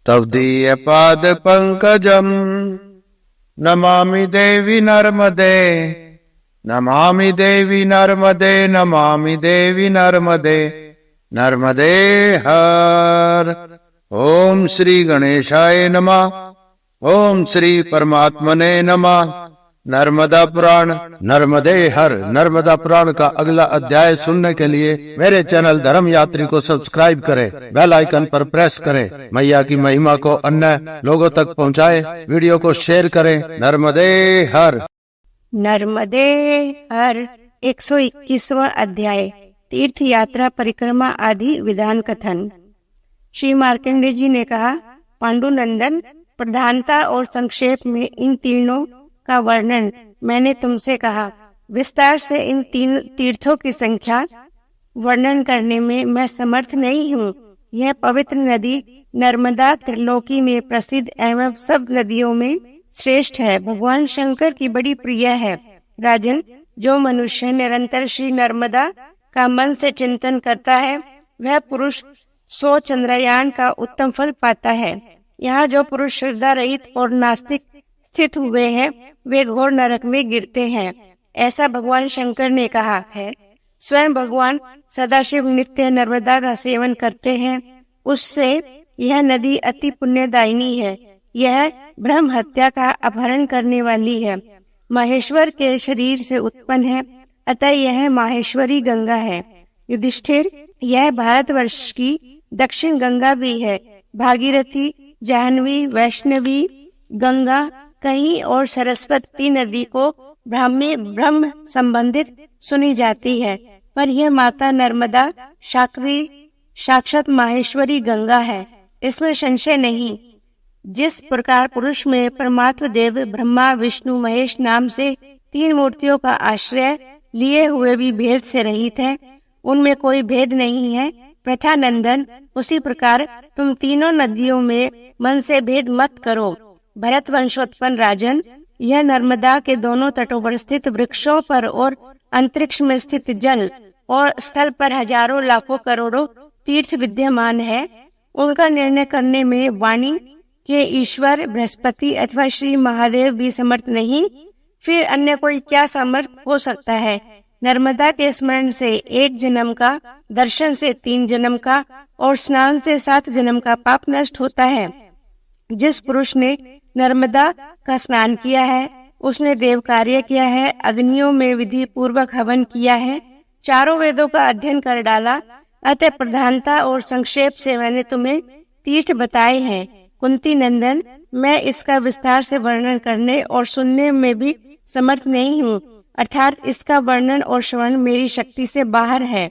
तव दीय पाद पंकजम नमामि देवी नर्मदे, नमामि देवी नर्मदे, नमामि देवी नर्मदे, नर्मदे हर। ओम श्री गणेशाय नमः। ओम श्री परमात्मने नमः। नर्मदा पुराण नर्मदे हर। नर्मदा पुराण का अगला अध्याय सुनने के लिए मेरे चैनल धर्म यात्री को सब्सक्राइब करें, बेल आइकन पर प्रेस करें। मैया की महिमा को अन्य लोगों तक पहुंचाएं, वीडियो को शेयर करें। नर्मदे हर। नर्मदे हर 121वां अध्याय तीर्थ यात्रा परिक्रमा आदि विधान कथन। श्री मार्कंडेय जी ने कहा, पांडुनंदन, प्रधानता और संक्षेप में इन तीनों का वर्णन मैंने तुमसे कहा। विस्तार से इन तीन तीर्थों की संख्या वर्णन करने में मैं समर्थ नहीं हूँ। यह पवित्र नदी नर्मदा त्रिलोकी में प्रसिद्ध एवं सब नदियों में श्रेष्ठ है। भगवान शंकर की बड़ी प्रिय है। राजन, जो मनुष्य निरंतर श्री नर्मदा का मन से चिंतन करता है, वह पुरुष 100 चंद्रयान का उत्तम फल पाता है। यहाँ जो पुरुष श्रद्धा रहित और नास्तिक स्थित हुए हैं, वे घोर नरक में गिरते हैं, ऐसा भगवान शंकर ने कहा है। स्वयं भगवान सदाशिव नित्य नर्मदा का सेवन करते हैं, उससे यह नदी अति पुण्यदायिनी है। यह ब्रह्म हत्या का अपहरण करने वाली है, महेश्वर के शरीर से उत्पन्न है, अतः यह माहेश्वरी गंगा है। युधिष्ठिर, यह भारतवर्ष की दक्षिण गंगा भी है। भागीरथी, जाह्नवी, वैष्णवी गंगा कहीं और सरस्वती नदी को ब्रह्म संबंधित सुनी जाती है, पर यह माता नर्मदा साक्षात माहेश्वरी गंगा है, इसमें संशय नहीं। जिस प्रकार पुरुष में परमात्म देव ब्रह्मा विष्णु महेश नाम से 3 मूर्तियों का आश्रय लिए हुए भी भेद से रहित है, उनमें कोई भेद नहीं है। प्रथानंदन, उसी प्रकार तुम तीनों नदियों में मन से भेद मत करो। भरत वंशोत्पन्न राजन, यह नर्मदा के दोनों तटों पर स्थित वृक्षों पर और अंतरिक्ष में स्थित जल और स्थल पर हजारों लाखों करोड़ों तीर्थ विद्यमान है। उनका निर्णय करने में वाणी के ईश्वर बृहस्पति अथवा श्री महादेव भी समर्थ नहीं, फिर अन्य कोई क्या समर्थ हो सकता है। नर्मदा के स्मरण से 1 जन्म का, दर्शन से 3 जन्म का और स्नान से 7 जन्म का पाप नष्ट होता है। जिस पुरुष ने नर्मदा का स्नान किया है, उसने देव कार्य किया है, अग्नियों में विधि पूर्वक हवन किया है, चारों वेदों का अध्ययन कर डाला। अतः प्रधानता और संक्षेप से मैंने तुम्हें तीर्थ बताए हैं। कुंती नंदन, मैं इसका विस्तार से वर्णन करने और सुनने में भी समर्थ नहीं हूँ, अर्थात इसका वर्णन और श्रवण मेरी शक्ति से बाहर है।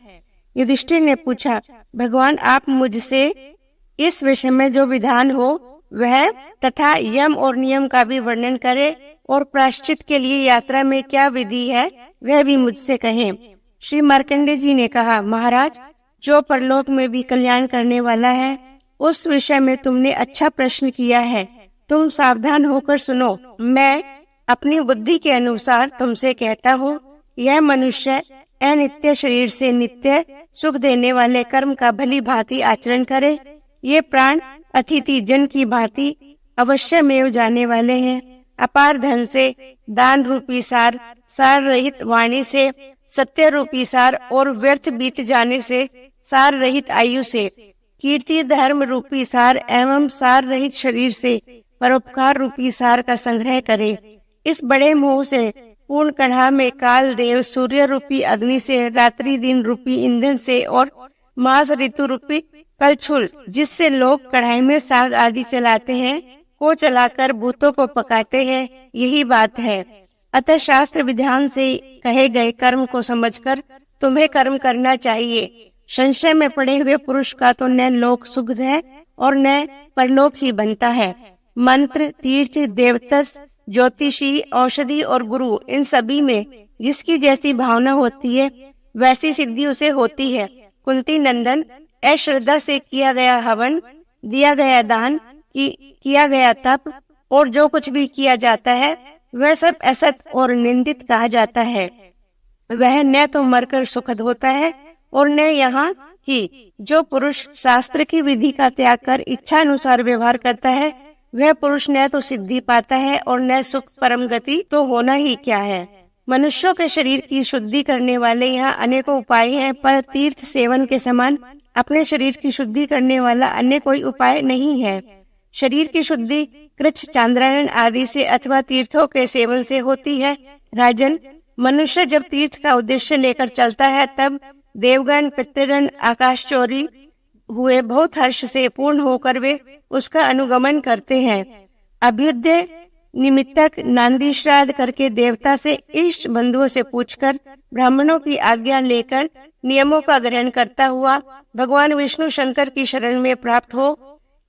युधिष्ठिर ने पूछा, भगवान, आप मुझसे इस विषय में जो विधान हो वह तथा यम और नियम का भी वर्णन करे और प्रायश्चित के लिए यात्रा में क्या विधि है वह भी मुझसे कहें। श्री मार्कंडेय जी ने कहा, महाराज, जो परलोक में भी कल्याण करने वाला है, उस विषय में तुमने अच्छा प्रश्न किया है। तुम सावधान होकर सुनो। मैं अपनी बुद्धि के अनुसार तुमसे कहता हूँ, यह मनुष्य अनित्य शरीर से नित्य सुख देने वाले कर्म का भली भांति आचरण करे। ये प्राण अतिथि जन की भांति अवश्य में जाने वाले हैं। अपार धन से, दान रूपी सार रहित वाणी से, सत्य रूपी सार और व्यर्थ बीत जाने से सार रहित आयु से, कीर्ति धर्म रूपी सार एवं सार रहित शरीर से परोपकार रूपी सार का संग्रह करे। इस बड़े मोह से पूर्ण कढ़ा में काल देव सूर्य रूपी अग्नि से, रात्रि दिन रूपी ईंधन से और मास ऋतु रूपी कलछुल जिससे लोग कढ़ाई में साग आदि चलाते हैं, को चलाकर भूतों को पकाते हैं, यही बात है। अतः शास्त्र विधान से कहे गए कर्म को समझकर तुम्हें कर्म करना चाहिए। संशय में पड़े हुए पुरुष का तो न लोक सुख है और न परलोक ही बनता है। मंत्र, तीर्थ, देवतस, ज्योतिषी, औषधि और गुरु, इन सभी में जिसकी जैसी भावना होती है वैसी सिद्धि उसे होती है। कुंती नंदन, अश्रद्धा से किया गया हवन, दिया गया दान, किया गया तप और जो कुछ भी किया जाता है वह सब असत और निंदित कहा जाता है। वह न तो मरकर सुखद होता है और न यहाँ ही जो पुरुष शास्त्र की विधि का त्याग कर इच्छा अनुसार व्यवहार करता है, वह पुरुष न तो सिद्धि पाता है और न सुख परम गति तो होना ही क्या है। मनुष्यों के शरीर की शुद्धि करने वाले यहाँ अनेकों उपाय हैं, पर तीर्थ सेवन के समान अपने शरीर की शुद्धि करने वाला अन्य कोई उपाय नहीं है। शरीर की शुद्धि कृच्छ, चांद्रायण आदि से अथवा तीर्थों के सेवन से होती है। राजन, मनुष्य जब तीर्थ का उद्देश्य लेकर चलता है, तब देवगण, पितृगण, आकाशचोरी हुए बहुत हर्ष से पूर्ण होकर वे उसका अनुगमन करते हैं। अभ्युदय निमित्तक नांदी श्राद्ध करके देवता से, इष्ट बंधुओं से पूछकर, ब्राह्मणों की आज्ञा लेकर नियमों का ग्रहण करता हुआ भगवान विष्णु शंकर की शरण में प्राप्त हो।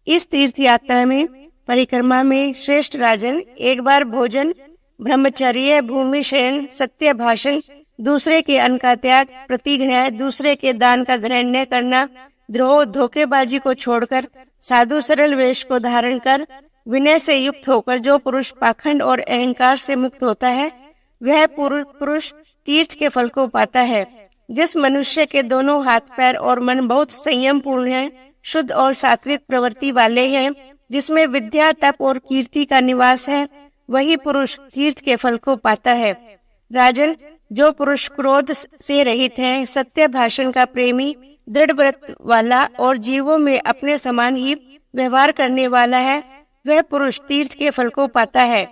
इस तीर्थ यात्रा में परिक्रमा में श्रेष्ठ राजन, एक बार भोजन, ब्रह्मचर्य, भूमि शयन, सत्य भाषण, दूसरे के अन्न का त्याग, प्रतिग्रह, दूसरे के दान का ग्रहण न करना, द्रोह, धोखेबाजी को छोड़कर साधु सरल वेश को धारण कर विनय से युक्त होकर जो पुरुष पाखंड और अहंकार से मुक्त होता है, वह पुरुष तीर्थ के फल को पाता है। जिस मनुष्य के दोनों हाथ पैर और मन बहुत संयम पूर्ण है, शुद्ध और सात्विक प्रवृत्ति वाले हैं, जिसमें विद्या, तप और कीर्ति का निवास है, वही पुरुष तीर्थ के फल को पाता है। राजन, जो पुरुष क्रोध से रहित है, सत्य भाषण का प्रेमी, दृढ़ व्रत वाला और जीवों में अपने समान ही व्यवहार करने वाला है, वह पुरुष तीर्थ के फल को पाता है।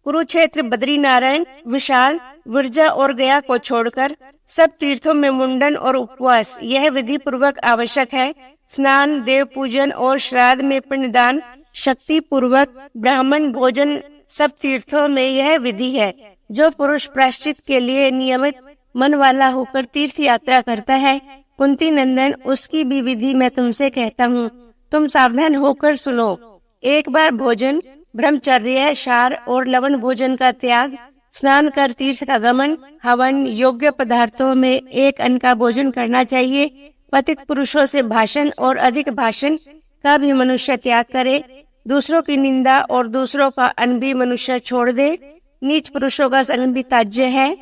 कुरुक्षेत्र, बद्रीनारायण, विशाल, विरजा और गया को छोड़कर सब तीर्थों में मुंडन और उपवास यह विधि पूर्वक आवश्यक है। स्नान, देव पूजन और श्राद्ध में पिंडदान, शक्ति पूर्वक ब्राह्मण भोजन, सब तीर्थों में यह विधि है। जो पुरुष प्रायश्चित के लिए नियमित मन वाला होकर तीर्थ यात्रा करता है, कुंती नंदन, उसकी भी विधि मैं तुमसे कहता हूँ, तुम सावधान होकर सुनो। एक बार भोजन, ब्रह्मचर्य, शार और लवण भोजन का त्याग, स्नान कर तीर्थ का गमन, हवन, योग्य पदार्थों में एक अन्न का भोजन करना चाहिए। पतित पुरुषों से भाषण और अधिक भाषण का भी मनुष्य त्याग करे। दूसरों की निंदा और दूसरों का अन्न भी मनुष्य छोड़ दे। नीच पुरुषों का संग भी त्याज्य है।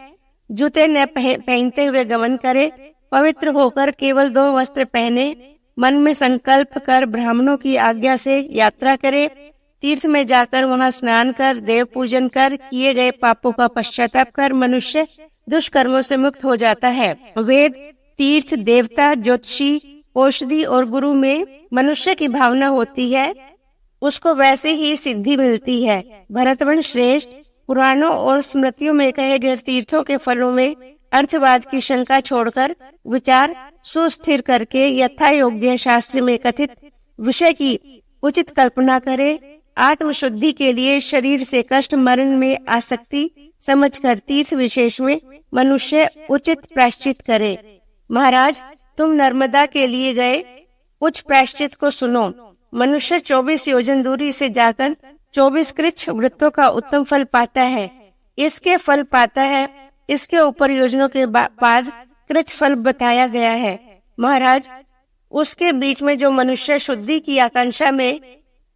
जूते न पहनते हुए गमन करे। पवित्र होकर केवल 2 वस्त्र पहने। मन में संकल्प कर ब्राह्मणों की आज्ञा से यात्रा करे। तीर्थ में जाकर वहां स्नान कर, देव पूजन कर, किए गए पापों का पश्चाताप कर मनुष्य दुष्कर्मों से मुक्त हो जाता है। वेद, तीर्थ, देवता, ज्योतिषी, औषधि और गुरु में मनुष्य की भावना होती है, उसको वैसे ही सिद्धि मिलती है। भरतवंश श्रेष्ठ, पुराणों और स्मृतियों में कहे गए तीर्थों के फलों में अर्थवाद की शंका छोड़कर विचार सुस्थिर करके यथा योग्य शास्त्र में कथित विषय की उचित कल्पना करे। आत्मशुद्धि के लिए शरीर से कष्ट, मरण में आसक्ति समझकर तीर्थ विशेष में मनुष्य उचित प्रायश्चित करे। महाराज, तुम नर्मदा के लिए गए उच्च प्रायश्चित को सुनो। मनुष्य 24 योजन दूरी से जाकर 24 कृच्छ वृत्तों का उत्तम फल पाता है। इसके फल पाता है, इसके ऊपर योजनों के बाद कृच्छ फल बताया गया है। महाराज, उसके बीच में जो मनुष्य शुद्धि की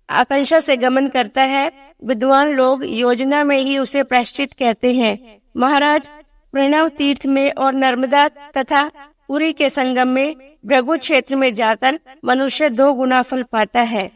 आकांक्षा से गमन करता है, विद्वान लोग योजना में ही उसे प्रायश्चित कहते हैं। महाराज, प्रणव तीर्थ में और नर्मदा तथा पुरी के संगम में भृगु क्षेत्र में जाकर मनुष्य 2 गुना फल पाता है।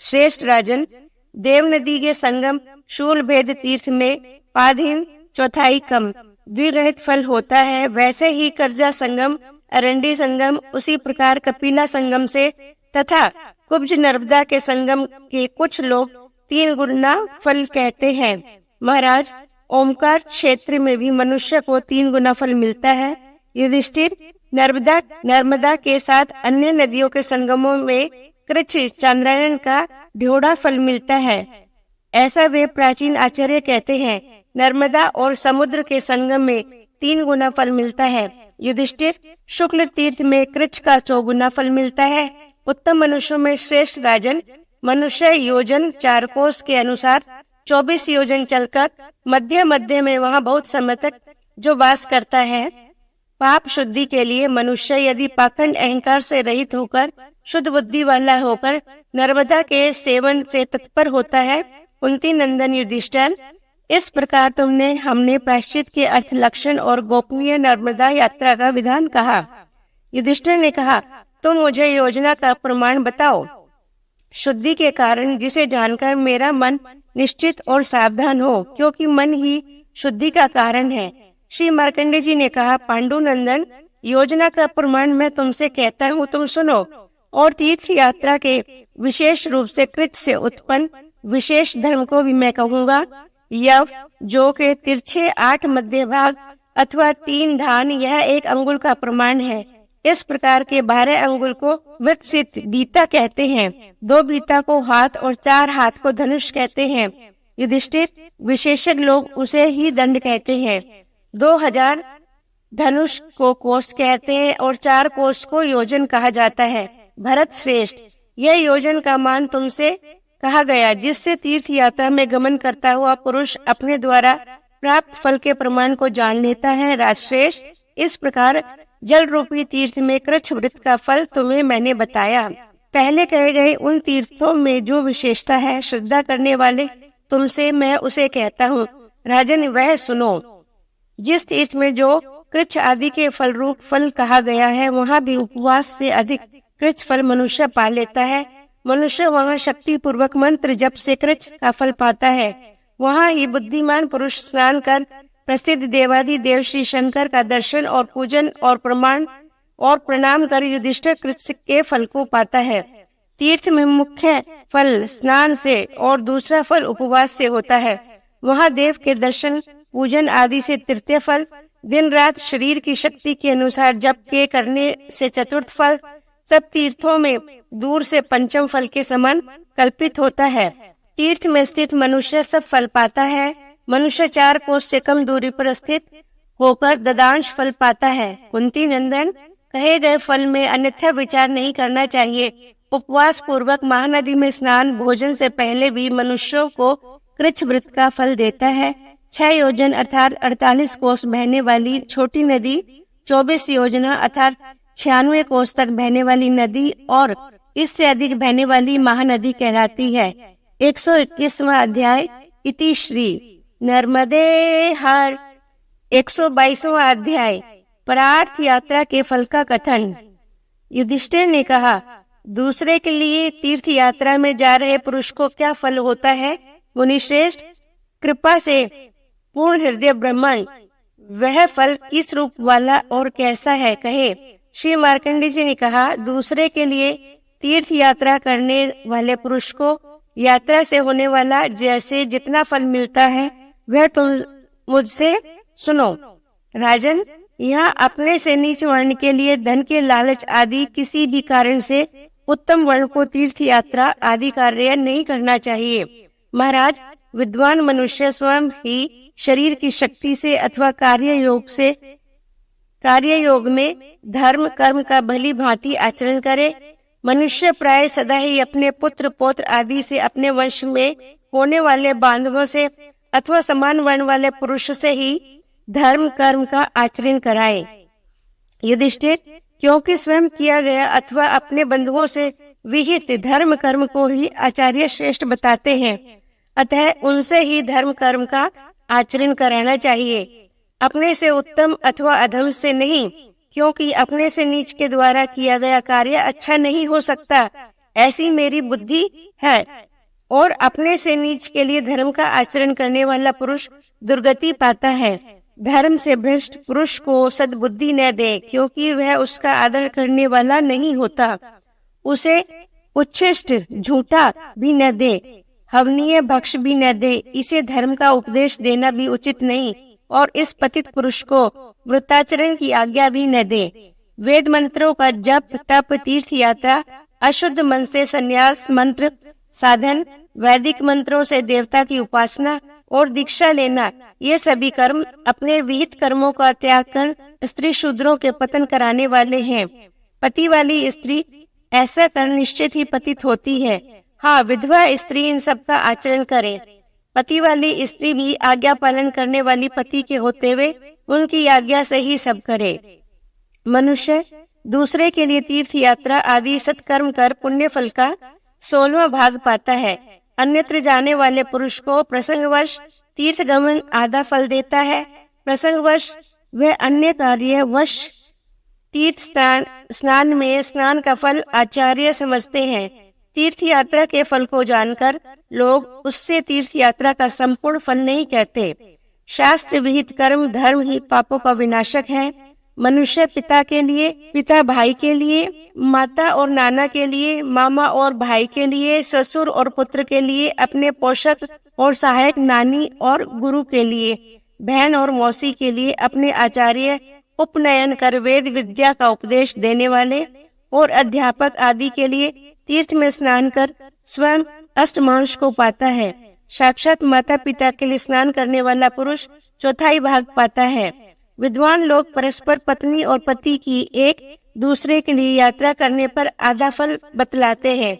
श्रेष्ठ राजन, देव नदी के संगम शूल भेद तीर्थ में पाधीन चौथाई कम द्विगुणित फल होता है। वैसे ही करजा संगम, अरंडी संगम, उसी प्रकार कपिला संगम से तथा कुब्ज नर्मदा के संगम के कुछ लोग 3 गुना फल कहते हैं। महाराज, ओमकार क्षेत्र में भी मनुष्य को 3 गुना फल मिलता है। युधिष्ठिर, नर्मदा के साथ अन्य नदियों के संगमों में कृच्छ, चांद्रायण का ढ्योढ़ा फल मिलता है, ऐसा वे प्राचीन आचार्य कहते हैं। नर्मदा और समुद्र के संगम में 3 गुना फल मिलता है। युधिष्ठिर, शुक्ल तीर्थ में कृच्छ का 4 गुना फल मिलता है। उत्तम मनुष्यों में श्रेष्ठ राजन, मनुष्य योजन 4 कोस के अनुसार 24 योजन चलकर मध्य में वहाँ बहुत समय तक जो वास करता है। पाप शुद्धि के लिए मनुष्य यदि पाखंड अहंकार से रहित होकर शुद्ध बुद्धि वाला होकर नर्मदा के सेवन से तत्पर होता है। कुंती नंदन युधिष्ठिर, इस प्रकार हमने प्रायश्चित के अर्थ, लक्षण और गोपनीय नर्मदा यात्रा का विधान कहा। युधिष्ठिर ने कहा, तुम मुझे योजना का प्रमाण बताओ। शुद्धि के कारण जिसे जानकर मेरा मन निश्चित और सावधान हो, क्योंकि मन ही शुद्धि का कारण है। श्री मार्कंडेय जी ने कहा, पांडुनंदन, योजना का प्रमाण मैं तुमसे कहता हूँ, तुम सुनो। और तीर्थ यात्रा के विशेष रूप से कृत से उत्पन्न विशेष धर्म को भी मैं कहूँगा। यव, जो के तिरछे 8 मध्य भाग अथवा 3 धान, यह 1 अंगुल का प्रमाण है। इस प्रकार के 12 अंगुल को विकसित बीता कहते हैं। 2 बीता को हाथ और 4 हाथ को धनुष कहते हैं। युधिष्ठिर, विशेषज्ञ लोग उसे ही दंड कहते हैं। 2000 धनुष को कोष कहते हैं और 4 कोष को योजन कहा जाता है। भरत श्रेष्ठ, यह योजन का मान तुमसे कहा गया, जिससे तीर्थ यात्रा में गमन करता हुआ पुरुष अपने द्वारा प्राप्त फल के प्रमाण को जान लेता है। राजश्रेष्ठ, इस प्रकार जल रूपी तीर्थ में कृच्छ व्रत का फल तुम्हें मैंने बताया। पहले कहे गए उन तीर्थों में जो विशेषता है, श्रद्धा करने वाले तुमसे मैं उसे कहता हूँ। राजन, वह सुनो। जिस तीर्थ में जो कृच्छ आदि के फल रूप फल कहा गया है, वहाँ भी उपवास से अधिक कृच्छ फल मनुष्य पा लेता है। मनुष्य वहाँ शक्ति पूर्वक मंत्र जप से कृच्छ का फल पाता है। वहाँ ही बुद्धिमान पुरुष स्नान कर प्रसिद्ध देवादि देव श्री शंकर का दर्शन और पूजन और प्रणाम कर युधिष्ठिर कृच्छ के फल को पाता है। तीर्थ में मुख्य फल स्नान से और दूसरा फल उपवास से होता है। वहाँ देव के दर्शन पूजन आदि से तृतीय फल, दिन रात शरीर की शक्ति के अनुसार जप के करने से चतुर्थ फल, सब तीर्थों में दूर से पंचम फल के समान कल्पित होता है। तीर्थ में स्थित मनुष्य सब फल पाता है। मनुष्य 4 कोस से कम दूरी पर स्थित होकर ददांश फल पाता है। कुंती नंदन, कहे गए फल में अन्यथा विचार नहीं करना चाहिए। उपवास पूर्वक महानदी में स्नान भोजन से पहले भी मनुष्यों को कृच्छ व्रत का फल देता है। 6 योजन अर्थात 48 कोस बहने वाली छोटी नदी, 24 योजना अर्थात 96 कोस तक बहने वाली नदी और इससे अधिक बहने वाली महानदी कहलाती है। 121वां अध्याय इति श्री नर्मदे हर। 122वां अध्याय परार्थ यात्रा के फल का कथन। युधिष्ठिर ने कहा, दूसरे के लिए तीर्थ यात्रा में जा रहे पुरुष को क्या फल होता है? मुनिश्रेष्ठ, कृपा से पूर्ण हृदय ब्राह्मण, वह फल किस रूप वाला और कैसा है, कहे। श्री मार्कंडेय जी ने कहा, दूसरे के लिए तीर्थ यात्रा करने वाले पुरुष को यात्रा से होने वाला जैसे जितना फल मिलता है, वह तुम मुझसे सुनो। राजन, यहाँ अपने से नीच वर्ण के लिए धन के लालच आदि किसी भी कारण से उत्तम वर्ण को तीर्थ यात्रा आदि कार्य नहीं करना चाहिए। महाराज, विद्वान मनुष्य स्वयं ही शरीर की शक्ति से अथवा कार्य योग में धर्म कर्म का भली भांति आचरण करे। मनुष्य प्राय सदा ही अपने पुत्र पौत्र आदि से, अपने वंश में होने वाले बांधवों से अथवा समान वर्ण वाले पुरुष से ही धर्म कर्म का आचरण कराए। युधिष्ठिर, क्योंकि स्वयं किया गया अथवा अपने बंधुओं से विहित धर्म कर्म को ही आचार्य श्रेष्ठ बताते हैं, अतः उनसे ही धर्म कर्म का आचरण कराना चाहिए, अपने से उत्तम अथवा अधम से नहीं, क्योंकि अपने से नीच के द्वारा किया गया कार्य अच्छा नहीं हो सकता, ऐसी मेरी बुद्धि है। और अपने से नीच के लिए धर्म का आचरण करने वाला पुरुष दुर्गति पाता है। धर्म से भ्रष्ट पुरुष को सद्बुद्धि न दे, क्योंकि वह उसका आदर करने वाला नहीं होता। उसे उच्छिष्ट झूठा भी न दे, हवनीय भक्ष भी न दे। इसे धर्म का उपदेश देना भी उचित नहीं, और इस पतित पुरुष को व्रताचरण की आज्ञा भी न दे। वेद मंत्रों का जप तप, तीर्थ यात्रा, अशुद्ध मन से संन्यास मंत्र साधन, वैदिक मंत्रों से देवता की उपासना और दीक्षा लेना, ये सभी कर्म अपने विहित कर्मों का त्याग कर स्त्री शूद्रों के पतन कराने वाले हैं। पति वाली स्त्री ऐसा कर निश्चित ही पतित होती है। हाँ, विधवा स्त्री इन सब का आचरण करे। पति वाली स्त्री भी आज्ञा पालन करने वाली पति के होते हुए उनकी आज्ञा से ही सब करे। मनुष्य दूसरे के लिए तीर्थ यात्रा आदि सत्कर्म कर पुण्य फल का 16वां भाग पाता है। अन्यत्र जाने वाले पुरुष को प्रसंगवश तीर्थ गमन आधा फल देता है। प्रसंगवश वह अन्य कार्य वश तीर्थ स्नान में स्नान का फल आचार्य समझते हैं। तीर्थ यात्रा के फल को जानकर लोग उससे तीर्थ यात्रा का संपूर्ण फल नहीं कहते। शास्त्र विहित कर्म धर्म ही पापों का विनाशक है। मनुष्य पिता के लिए, पिता भाई के लिए, माता और नाना के लिए, मामा और भाई के लिए, ससुर और पुत्र के लिए, अपने पोषक और सहायक नानी और गुरु के लिए, बहन और मौसी के लिए, अपने आचार्य, उपनयन कर वेद विद्या का उपदेश देने वाले और अध्यापक आदि के लिए तीर्थ में स्नान कर स्वयं अष्टमांश को पाता है। साक्षात माता पिता के लिए स्नान करने वाला पुरुष चौथाई भाग पाता है। विद्वान लोग परस्पर पत्नी और पति की एक दूसरे के लिए यात्रा करने पर आधा फल बतलाते हैं।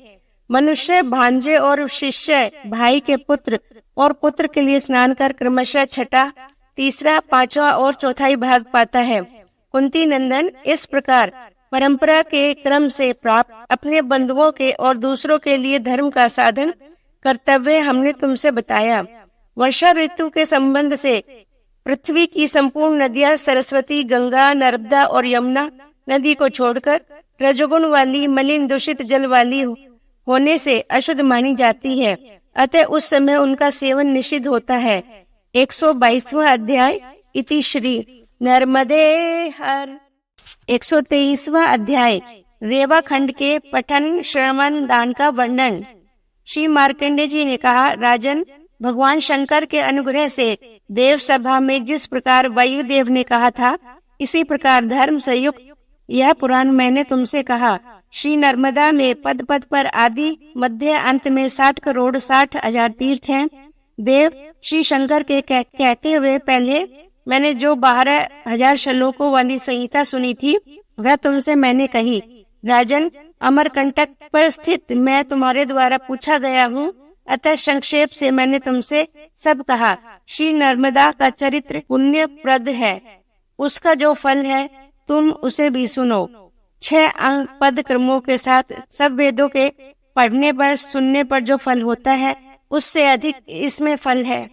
मनुष्य भांजे और शिष्य भाई के पुत्र और पुत्र के लिए स्नान कर क्रमशः छठा, तीसरा, पांचवा और चौथाई भाग पाता है। कुंती नंदन, इस प्रकार परंपरा के क्रम से प्राप्त अपने बंधुओं के और दूसरों के लिए धर्म का साधन कर्तव्य हमने तुमसे बताया। वर्षा ऋतु के संबंध से पृथ्वी की संपूर्ण नदियां सरस्वती, गंगा, नर्मदा और यमुना नदी को छोड़कर रजोगुण वाली, मलिन, दूषित जल वाली होने से अशुद्ध मानी जाती है। अतः उस समय उनका सेवन निषिद्ध होता है। 122वां अध्याय इति श्री नर्मदे हर। 123वां अध्याय रेवा खंड के पठन श्रवण दान का वर्णन। श्री मार्कंडेय जी ने कहा, राजन, भगवान शंकर के अनुग्रह से देव सभा में जिस प्रकार वायुदेव ने कहा था, इसी प्रकार धर्म से युक्त यह पुराण मैंने तुमसे कहा। श्री नर्मदा में पद पद पर आदि मध्य अंत में 60 करोड़ 60,000 तीर्थ हैं। देव श्री शंकर के कहते हुए पहले मैंने जो 12,000 श्लोकों वाली संहिता सुनी थी, वह तुमसे मैंने कही। राजन, अमरकंटक पर स्थित मैं तुम्हारे द्वारा पूछा गया हूँ, अतः संक्षेप से मैंने तुमसे सब कहा। श्री नर्मदा का चरित्र पुण्य प्रद है, उसका जो फल है तुम उसे भी सुनो। 6 अंग पद क्रमों के साथ सब वेदों के पढ़ने पर सुनने पर जो फल होता है, उससे अधिक इसमें फल है।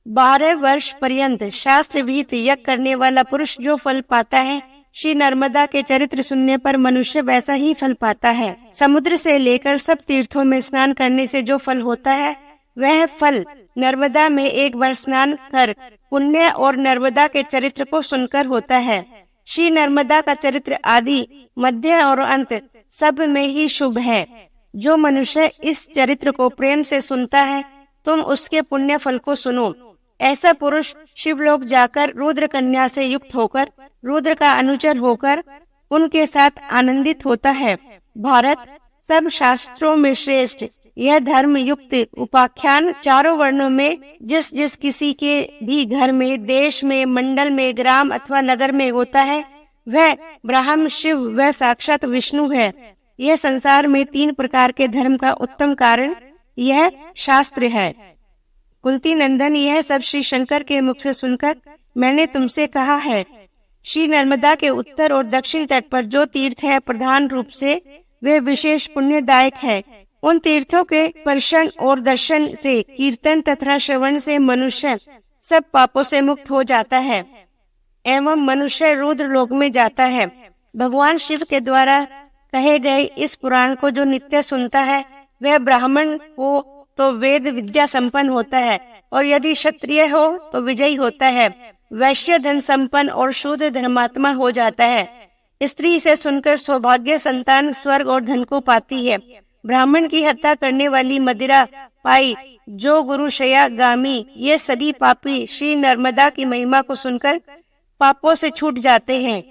12 वर्ष पर्यंत शास्त्र विहित यज्ञ करने वाला पुरुष जो फल पाता है, श्री नर्मदा के चरित्र सुनने पर मनुष्य वैसा ही फल पाता है। समुद्र से लेकर सब तीर्थों में स्नान करने से जो फल होता है, वह फल नर्मदा में एक बार स्नान कर पुण्य और नर्मदा के चरित्र को सुनकर होता है। श्री नर्मदा का चरित्र आदि मध्य और अंत सब में ही शुभ है। जो मनुष्य इस चरित्र को प्रेम से सुनता है, तुम उसके पुण्य फल को सुनो। ऐसा पुरुष शिवलोक जाकर रुद्र कन्या से युक्त होकर, रुद्र का अनुचर होकर उनके साथ आनंदित होता है। भारत सब शास्त्रों में श्रेष्ठ यह धर्म युक्त उपाख्यान चारों वर्णों में जिस जिस किसी के भी घर में, देश में, मंडल में, ग्राम अथवा नगर में होता है, वह ब्रह्म शिव वह साक्षात विष्णु है। यह संसार में 3 प्रकार के धर्म का उत्तम कारण यह शास्त्र है। कुंती नंदन, यह सब श्री शंकर के मुख से सुनकर मैंने तुमसे कहा है। श्री नर्मदा के उत्तर और दक्षिण तट पर जो तीर्थ है, प्रधान रूप से वे विशेष पुण्यदायक है। उन तीर्थों के स्पर्शन और दर्शन से, कीर्तन तथा श्रवण से मनुष्य सब पापों से मुक्त हो जाता है एवं मनुष्य रुद्र लोक में जाता है। भगवान शिव के द्वारा कहे गए इस पुराण को जो नित्य सुनता है, वह ब्राह्मण हो तो वेद विद्या संपन्न होता है, और यदि क्षत्रिय हो तो विजयी होता है। वैश्य धन संपन्न और शूद्र धर्मात्मा हो जाता है। स्त्री से सुनकर सौभाग्य, संतान, स्वर्ग और धन को पाती है। ब्राह्मण की हत्या करने वाली, मदिरा पाई, जो गुरु शया गामी, ये सभी पापी श्री नर्मदा की महिमा को सुनकर पापों से छूट जाते हैं।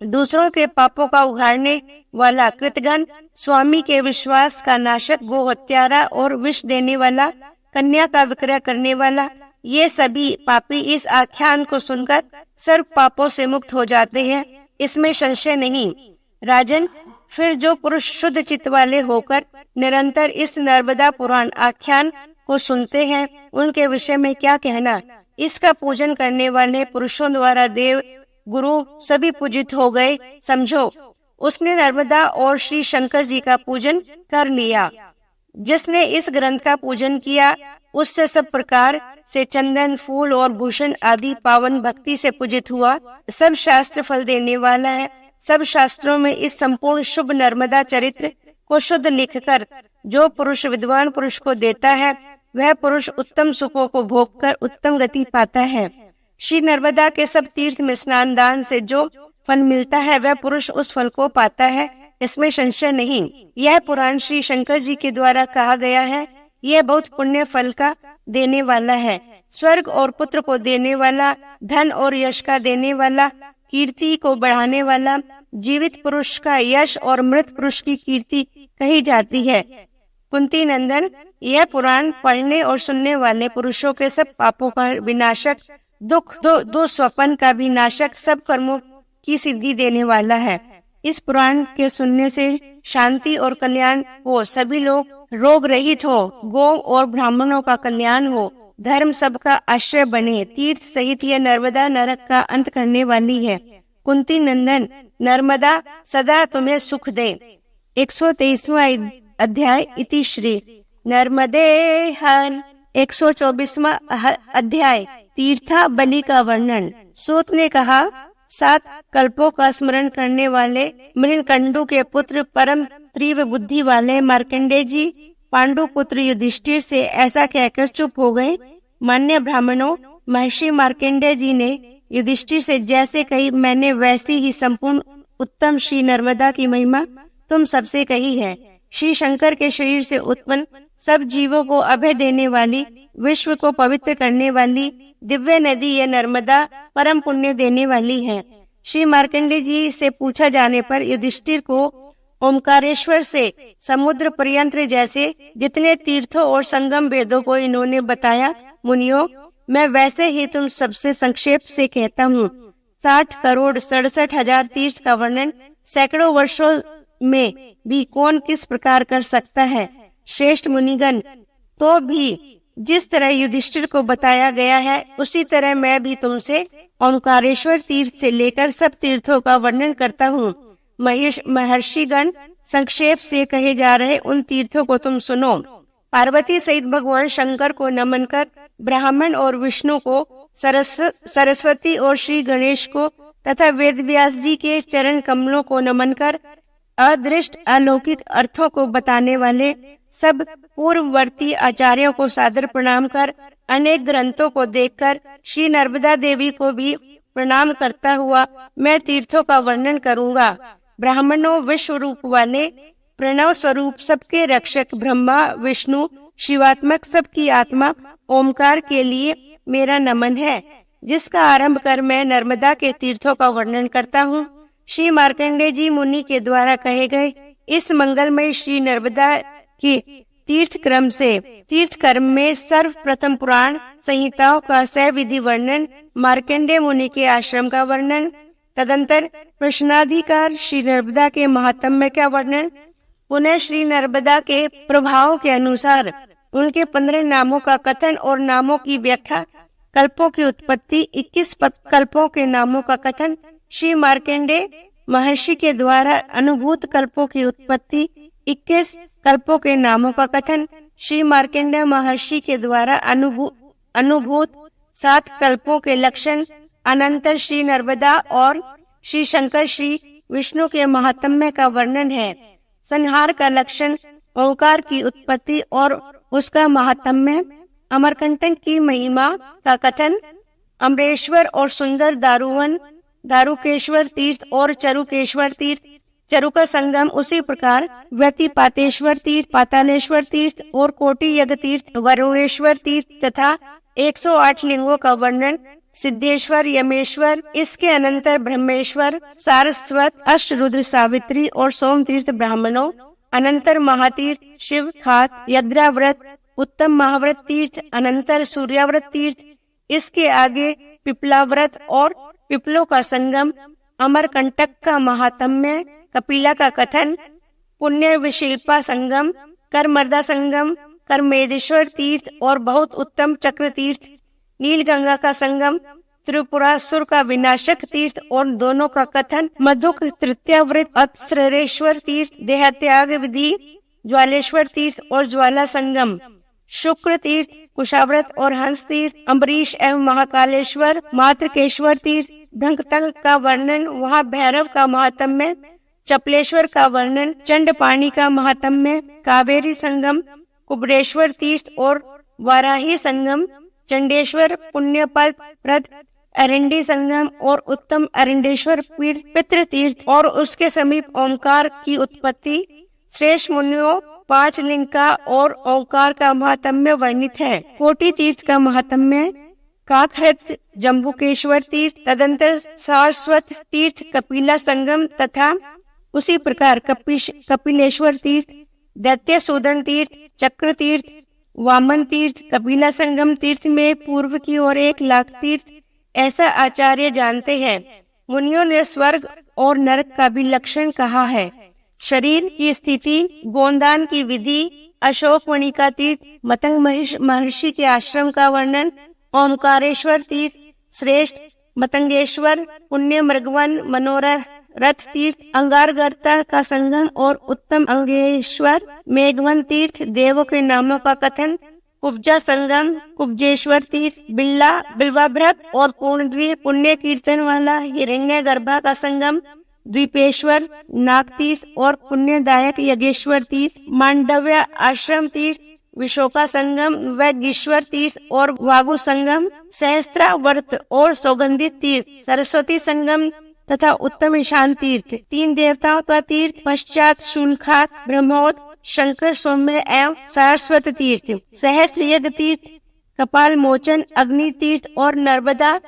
दूसरों के पापों का उघाड़ने वाला, कृतघ्न, स्वामी के विश्वास का नाशक, गो हत्यारा और विष देने वाला, कन्या का विक्रय करने वाला, ये सभी पापी इस आख्यान को सुनकर सर्व पापों से मुक्त हो जाते हैं, इसमें संशय नहीं। राजन, फिर जो पुरुष शुद्ध चित्त वाले होकर निरंतर इस नर्मदा पुराण आख्यान को सुनते हैं, उनके विषय में क्या कहना। इसका पूजन करने वाले पुरुषों द्वारा देव, गुरु सभी पूजित हो गए, समझो। उसने नर्मदा और श्री शंकर जी का पूजन कर लिया। जिसने इस ग्रंथ का पूजन किया, उससे सब प्रकार से चंदन, फूल और भूषण आदि पावन भक्ति से पूजित हुआ। सब शास्त्र फल देने वाला है। सब शास्त्रों में इस संपूर्ण शुभ नर्मदा चरित्र को शुद्ध लिखकर जो पुरुष विद्वान पुरुष को देता है, वह पुरुष उत्तम सुखों को भोगकर उत्तम गति पाता है। श्री नर्मदा के सब तीर्थ में स्नान दान से जो फल मिलता है, वह पुरुष उस फल को पाता है, इसमें संशय नहीं। यह पुराण श्री शंकर जी के द्वारा कहा गया है। यह बहुत पुण्य फल का देने वाला है, स्वर्ग और पुत्र को देने वाला, धन और यश का देने वाला, कीर्ति को बढ़ाने वाला। जीवित पुरुष का यश और मृत पुरुष की कीर्ति कही जाती है। कुंती नंदन, यह पुराण पढ़ने और सुनने वाले पुरुषों के सब पापों का विनाशक, दुख दुस्वप्न का विनाशक, सब कर्मों की सिद्धि देने वाला है। इस पुराण के सुनने से शांति और कल्याण हो, सभी लोग रोग रहित हो, गौ और ब्राह्मणों का कल्याण हो, धर्म सबका आश्रय बने। तीर्थ सहित यह नर्मदा नरक का अंत करने वाली है। कुंती नंदन, नर्मदा सदा तुम्हें सुख दे। 123वां अध्याय इति श्री नर्मदे हर। 124वां अध्याय तीर्था बलि का वर्णन। सूत ने कहा, 7 कल्पों का स्मरण करने वाले मृणकंडु के पुत्र परम तीव्र बुद्धि वाले मार्कंडेय जी पांडु पुत्र युधिष्ठिर से ऐसा कहकर चुप हो गए। मान्य ब्राह्मणों, महर्षि मार्कंडेय जी ने युधिष्ठिर से जैसे कही, मैंने वैसी ही संपूर्ण उत्तम श्री नर्मदा की महिमा तुम सबसे कही है। श्री शंकर के शरीर से उत्पन्न सब जीवों को अभय देने वाली, विश्व को पवित्र करने वाली दिव्य नदी यह नर्मदा परम पुण्य देने वाली है। श्री मार्कंडेय जी से पूछा जाने पर युधिष्ठिर को ओमकारेश्वर से समुद्र पर्यंत जैसे जितने तीर्थों और संगम वेदों को इन्होंने बताया। मुनियों, मैं वैसे ही तुम सबसे संक्षेप से कहता हूँ। 60,67,000 तीर्थ का वर्णन सैकड़ों वर्षों में भी कौन किस प्रकार कर सकता है। श्रेष्ठ मुनिगण, तो भी जिस तरह युधिष्ठिर को बताया गया है, उसी तरह मैं भी तुमसे ओमकारेश्वर तीर्थ से लेकर सब तीर्थों का वर्णन करता हूँ। महर्षिगण संक्षेप से कहे जा रहे उन तीर्थों को तुम सुनो। पार्वती सहित भगवान शंकर को नमन कर, ब्राह्मण और विष्णु को, सरस्वती और श्री गणेश को तथा वेद व्यास जी के चरण कमलों को नमन कर, अदृष्ट अलौकिक अर्थों को बताने वाले सब पूर्ववर्ती आचार्यों को सादर प्रणाम कर, अनेक ग्रंथों को देखकर श्री नर्मदा देवी को भी प्रणाम करता हुआ मैं तीर्थों का वर्णन करूंगा। ब्राह्मणों, विश्व रूप वाले, प्रणव स्वरूप, सबके रक्षक ब्रह्मा विष्णु, शिवात्मक सबकी आत्मा ओमकार के लिए मेरा नमन है, जिसका आरंभ कर मैं नर्मदा के तीर्थों का वर्णन करता हूँ। श्री मार्कंडेय जी मुनि के द्वारा कहे गए इस मंगलमय श्री नर्मदा की तीर्थ कर्म में सर्वप्रथम पुराण संहिताओं का सविधि वर्णन, मार्कंडेय मुनि के आश्रम का वर्णन, तदंतर प्रश्नाधिकार श्री नर्मदा के महात्म्य का वर्णन, पुनः श्री नर्मदा के प्रभाव के अनुसार उनके 15 नामों का कथन और नामों की व्याख्या, कल्पों की उत्पत्ति, 21 कल्पों के नामों का कथन, श्री मार्कंडेय महर्षि के द्वारा अनुभूत कल्पों की उत्पत्ति, 21 कल्पों के नामों का कथन, श्री मार्कंडेय महर्षि के द्वारा अनुभूत 7 कल्पों के लक्षण, अनंतर श्री नर्मदा और श्री शंकर श्री विष्णु के महात्म्य का वर्णन है। संहार का लक्षण, ओंकार की उत्पत्ति और उसका महात्म्य, अमरकंटक की महिमा का कथन, अमरेश्वर और सुंदर दारुवन, दारुकेश्वर तीर्थ और चरुकेश्वर तीर्थ, चरु का संगम, उसी प्रकार व्यतिपातेश्वर तीर्थ, पातालेश्वर तीर्थ और कोटि यज्ञ तीर्थ, वरुणेश्वर तीर्थ तथा 108 लिंगों का वर्णन, सिद्धेश्वर, यमेश्वर, इसके अनंतर ब्रह्मेश्वर, सारस्वत, अष्टरुद्र, सावित्री और सोम तीर्थ ब्राह्मणों, अनंतर महातीर्थ, शिव खात, यद्राव्रत, उत्तम महाव्रत तीर्थ, अनंतर सूर्याव्रत तीर्थ, इसके आगे पिपलाव्रत और पिपलों का संगम, अमरकंटक का महात्म्य, कपिला का कथन, पुण्य विशिल्पा संगम, करमर्दा संगम, करमेदेश्वर तीर्थ और बहुत उत्तम चक्र तीर्थ, नीलगंगा का संगम, त्रिपुरासुर का विनाशक तीर्थ और दोनों का कथन, मधुक तृतीयाव्रत, अत्सरेश्वर तीर्थ, देहत्याग विधि, ज्वालेश्वर तीर्थ और ज्वाला संगम, शुक्र तीर्थ, कुशाव्रत और हंस तीर्थ, अम्बरीश एवं महाकालेश्वर, मातृकेश्वर तीर्थ, ढंकतंग का वर्णन, वहाँ भैरव का महात्म्य, चपलेश्वर का वर्णन, चंडपाणी का महात्म्य, कावेरी संगम, कुबरेश्वर तीर्थ और वाराही संगम, चंडेश्वर पुण्यप्रद अरंडी संगम और उत्तम अरंडेश्वर पितृ तीर्थ और उसके समीप ओंकार की उत्पत्ति, श्रेष्ठ मुनियों 5 लिंग का और ओंकार का महात्म्य वर्णित है। कोटि तीर्थ का महात्म्य, काकहृत जम्बुकेश्वर तीर्थ, तदंतर सारस्वत तीर्थ, कपिला संगम तथा उसी प्रकार कपिलेश्वर तीर्थ, दैत्यसूदन तीर्थ, चक्र तीर्थ, वामन तीर्थ, कपिला संगम तीर्थ में पूर्व की ओर 1 लाख तीर्थ, ऐसा आचार्य जानते हैं। मुनियों ने स्वर्ग और नरक का भी लक्षण कहा है। शरीर की स्थिति, गोदान की विधि, अशोकमणि का तीर्थ, मतंग महर्षि के आश्रम का वर्णन, ओमकारेश्वर तीर्थ, श्रेष्ठ मतंगेश्वर, पुण्य मृगवन मनोरथ तीर्थ, अंगारगर्ता का संगम और उत्तम अंगेश्वर, मेघवन तीर्थ, देवों के नामों का कथन, कुब्जा संगम, कुब्जेश्वर तीर्थ, बिल्वाभ्रत और पूर्णद्वीप, पुण्य कीर्तन वाला हिरण्य गर्भा का संगम, द्वीपेश्वर, नाग तीर्थ और पुण्यदायक यज्ञेश्वर तीर्थ, मांडव्य आश्रम तीर्थ, विशोका संगम, वैगीश्वर तीर्थ और वागु संगम, सहस्त्रावर्त और सौगंधित तीर्थ, सरस्वती संगम तथा उत्तम ईशान तीर्थ, 3 देवताओं का तीर्थ, पश्चात शूलखात, ब्रह्मोद, शंकर सौम्य एवं सारस्वत तीर्थ, सहस्त्र यज्ञ तीर्थ, कपाल मोचन, अग्नि तीर्थ और नर्मदा